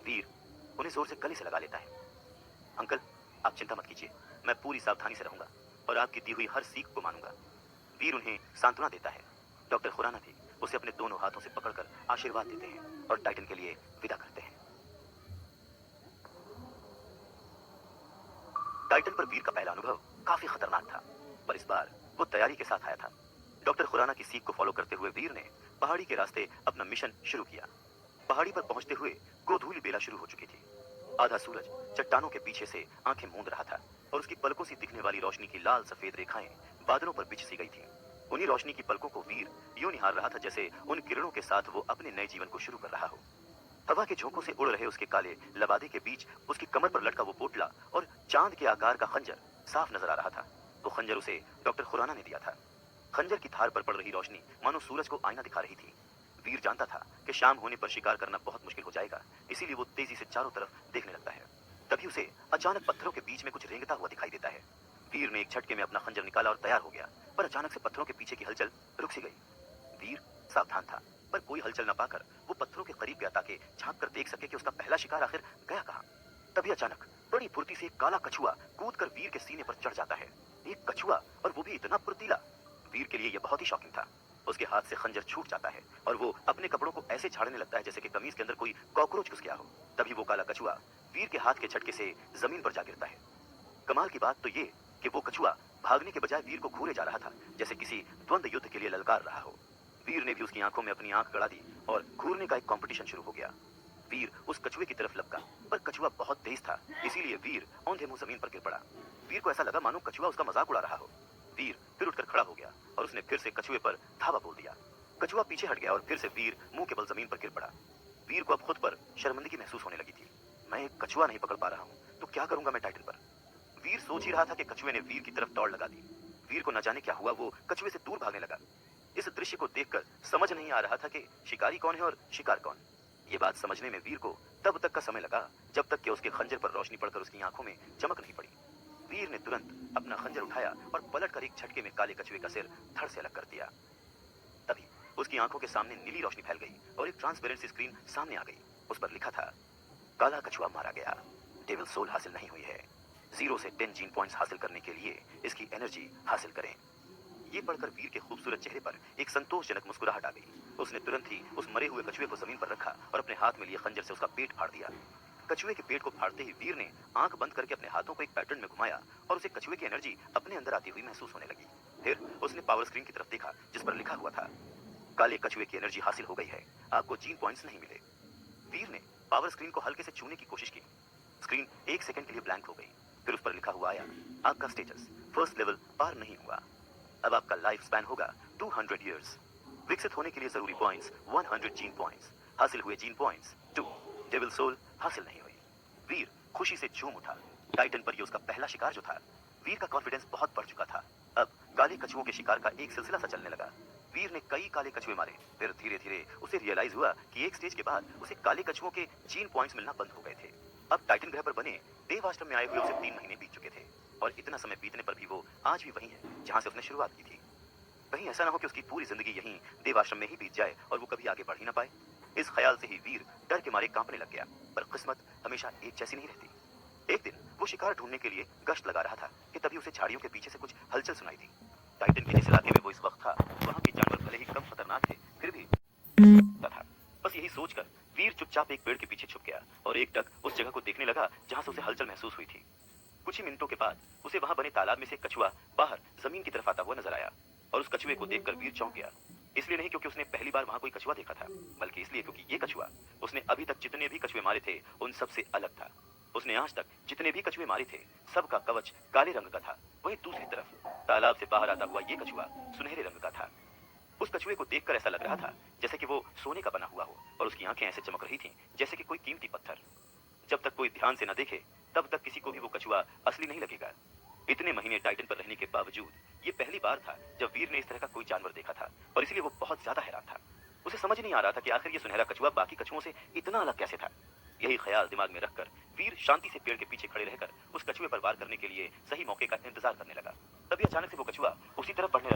वीर उन्हें जोर से गले से लगा लेता है। अंकल, आप चिंता मत कीजिए, मैं पूरी सावधानी से रहूंगा और आपकी दी हुई हर सीख को मानूंगा। वीर उन्हें सांत्वना देता है। डॉक्टर खुराना भी उसे अपने दोनों हाथों से पकड़कर आशीर्वाद देते हैं और टाइटन के लिए विदा करते हैं। टाइटन पर वीर का पहला अनुभव काफी खतरनाक था, पर इस बार वो तैयारी के साथ आया था। डॉक्टर खुराना की सीख को फॉलो करते हुए वीर ने पहाड़ी के रास्ते अपना मिशन शुरू किया। पहाड़ी पर पहुंचते हुए गोधूली बेला शुरू हो चुकी थी। आधा सूरज चट्टानों के पीछे से आंखें मूंद रहा था और उसकी पलकों से दिखने वाली रोशनी की लाल सफेद रेखाएं बादलों पर बिछ सी गई थी। उन्हीं रोशनी की पलकों को वीर यूं निहार रहा था जैसे उन किरणों के साथ वो अपने नए जीवन को शुरू कर रहा हो। हवा के झोंकों से उड़ रहे उसके काले लबादे के बीच उसकी कमर पर लटका वो पोटला और चांद के आकार का खंजर साफ नजर आ रहा था। वो खंजर उसे डॉक्टर खुराना ने दिया था। खंजर की धार पर पड़ रही रोशनी मानो सूरज को आईना दिखा रही थी। वीर जानता था कि शाम होने पर शिकार करना बहुत मुश्किल हो जाएगा, इसीलिए वो तेजी से चारों तरफ देखने लगता है। तभी उसे अचानक पत्थरों के बीच में कुछ रेंगता हुआ दिखाई देता है। वीर ने एक झटके में अपना खंजर निकाला और तैयार हो गया, पर अचानक से पत्थरों के पीछे की हलचल रुक सी गई। वीर सावधान था, पर कोई हलचल न पाकर वो पत्थरों के करीब गया ताकि झांक कर देख सके कि उसका पहला शिकार आखिर गया कहां। तभी अचानक बड़ी फुर्ती से एक काला कछुआ कूदकर वीर के सीने पर चढ़ जाता है। एक कछुआ, और वो भी इतना फुर्तीला। वीर के लिए यह बहुत ही शॉकिंग था। उसके हाथ से खंजर छूट जाता है और वो अपने कपड़ों को ऐसे झाड़ने लगता है जैसे कि कमीज के अंदर कोई कॉकरोच घुस गया हो। तभी वो काला कछुआ वीर के हाथ के झटके से जमीन पर जा गिरता है। कमाल की बात तो ये कि वो कछुआ भागने के बजाय वीर को घूरे जा रहा था, जैसे किसी द्वंद्व युद्ध के लिए ललकार रहा हो। वीर ने भी उसकी आंखों में अपनी आंख गड़ा दी और घूरने का एक कंपटीशन शुरू हो गया। वीर उस कछुए की तरफ लपका, पर कछुआ बहुत तेज था, इसीलिए वीर औंधे मुंह जमीन पर गिर पड़ा। वीर को ऐसा लगा मानो कछुआ उसका मजाक उड़ा रहा हो। वीर फिर उठकर खड़ा हो गया और उसने फिर से कछुए पर धावा बोल दिया। कछुआ पीछे हट गया और फिर से वीर मुंह के बल जमीन पर गिर पड़ा। वीर को अब खुद पर शर्मिंदगी महसूस होने लगी थी। मैं एक कछुआ नहीं पकड़ पा रहा हूँ तो क्या करूंगा मैं टाइटन पर। वीर सोच ही रहा था कि कछुए ने वीर की तरफ दौड़ लगा दी। वीर को न जाने क्या हुआ, वो कछुए से दूर भागने लगा। इस दृश्य को देखकर समझ नहीं आ रहा था कि शिकारी कौन है और शिकार कौन। ये बात समझने में वीर को तब तक का समय लगा जब तक कि उसके खंजर पर रोशनी पड़कर उसकी आंखों में चमक नहीं पड़ी। वीर ने तुरंत अपना खंजर उठाया और पलटकर एक झटके में काले कछुए का सिर धड़ से अलग कर दिया। तभी उसकी आंखों के सामने नीली रोशनी फैल गई और एक ट्रांसपेरेंट सी स्क्रीन सामने आ गई। उस पर लिखा था, काला कछुआ मारा गया, डेविल सोल हासिल नहीं हुई है। 0 से 10 जीन पॉइंट्स हासिल करने के लिए इसकी एनर्जी हासिल करें। ये पढ़कर वीर के खूबसूरत चेहरे पर एक संतोषजनक मुस्कुराहट आ गई। उसने तुरंत ही उस मरे हुए कछुए को जमीन पर रखा और अपने हाथ में लिए खंजर से उसका पेट फाड़ दिया। कछुए के पेट को फाड़ते ही वीर ने आंख बंद करके अपने हाथों को एक पैटर्न में घुमाया और उसे कछुए की एनर्जी अपने अंदर आती हुई महसूस होने लगी। फिर उसने पावर स्क्रीन की तरफ देखा जिस पर लिखा हुआ था, काले कछुए की एनर्जी हासिल हो गई है, आपको जीन पॉइंट्स नहीं मिले। वीर ने पावर स्क्रीन को हल्के से छूने की कोशिश की। स्क्रीन 1 सेकंड के लिए ब्लैंक हो गई। फिर उस पर लिखा हुआ आया, आपका स्टेटस फर्स्ट लेवल पार नहीं हुआ। अब आपका लाइफ स्पैन होगा 200 इयर्स। विकसित होने के लिए जरूरी पॉइंट्स 100 जीन पॉइंट्स। हासिल हुए जीन पॉइंट्स 2। डेविल सोल हासिल नहीं हुई। वीर खुशी से झूम उठा। टाइटन पर ये उसका पहला शिकार जो था। वीर का कॉन्फिडेंस बहुत बढ़ चुका था। अब काले कछुओं के शिकार का एक सिलसिला सा चलने लगा। वीर ने कई काले कछुए मारे। फिर धीरे धीरे उसे रियलाइज हुआ कि एक स्टेज के बाद उसे काले कछुओं के जीन पॉइंट्स मिलना बंद हो गए थे। अब टाइटन ग्रह पर बने देव आश्रम में आए हुए उसे 3 महीने बीत चुके थे और इतना समय बीतने पर भी वो आज भी वही है जहां से उसने शुरुआत की थी। कहीं ऐसा ना हो कि उसकी पूरी जिंदगी यहीं देवाश्रम में ही बीत जाए और वो कभी आगे बढ़ ही ना पाए। इस ख्याल से ही वीर डर के मारे कांपने लग गया। पर किस्मत हमेशा एक जैसी नहीं रहती। एक दिन वो शिकार ढूंढने के लिए गश्त लगा रहा था कि तभी उसे झाड़ियों के पीछे से कुछ हलचल सुनाई दी। टाइटन के जिस इलाके में वो इस वक्त था वहां के जानवर भले ही कम खतरनाक थे फिर भी था। बस यही सोचकर वीर चुपचाप एक पेड़ के पीछे छुप गया और एक टक उस जगह को देखने लगा जहां से उसे हलचल महसूस हुई थी। कुछ ही मिनटों के बाद उसे वहां बने तालाब में से कछुआ बाहर जमीन की तरफ आता हुआ नजर आया और उस कछुए को देखकर वीर चौंक गया। इसलिए नहीं क्योंकि उसने पहली बार वहां कोई कछुआ देखा था, बल्कि इसलिए क्योंकि ये कछुआ उसने अभी तक जितने भी कछुए मारे थे उन सबसे अलग था। उसने आज तक जितने भी कछुए मारे थे सबका कवच काले रंग का था। वहीं दूसरी तरफ तालाब से बाहर आता हुआ ये कछुआ सुनहरे रंग का था। उस कछुए को देखकर ऐसा लग रहा था जैसे कि वो सोने का बना हुआ हो और उसकी आंखें ऐसे चमक रही थीं जैसे कि कोई कीमती पत्थर। जब तक कोई ध्यान से न देखे तब तक किसी को भी वो कछुआ असली नहीं लगेगा। इतने महीने टाइटन पर रहने के बावजूद ये पहली बार था जब वीर ने इस तरह का कोई जानवर देखा था और इसलिए वो बहुत ज्यादा हैरान था। उसे समझ नहीं आ रहा था कि आखिर ये सुनहरा कछुआ बाकी कछुओं से इतना अलग कैसे था। यही ख्याल दिमाग में रखकर वीर शांति से पेड़ के पीछे खड़े रहकर उस कछुए पर वार करने के लिए सही मौके का इंतजार करने लगा। तभी अचानक से वो कछुआ उसी तरफ बढ़ने लगा।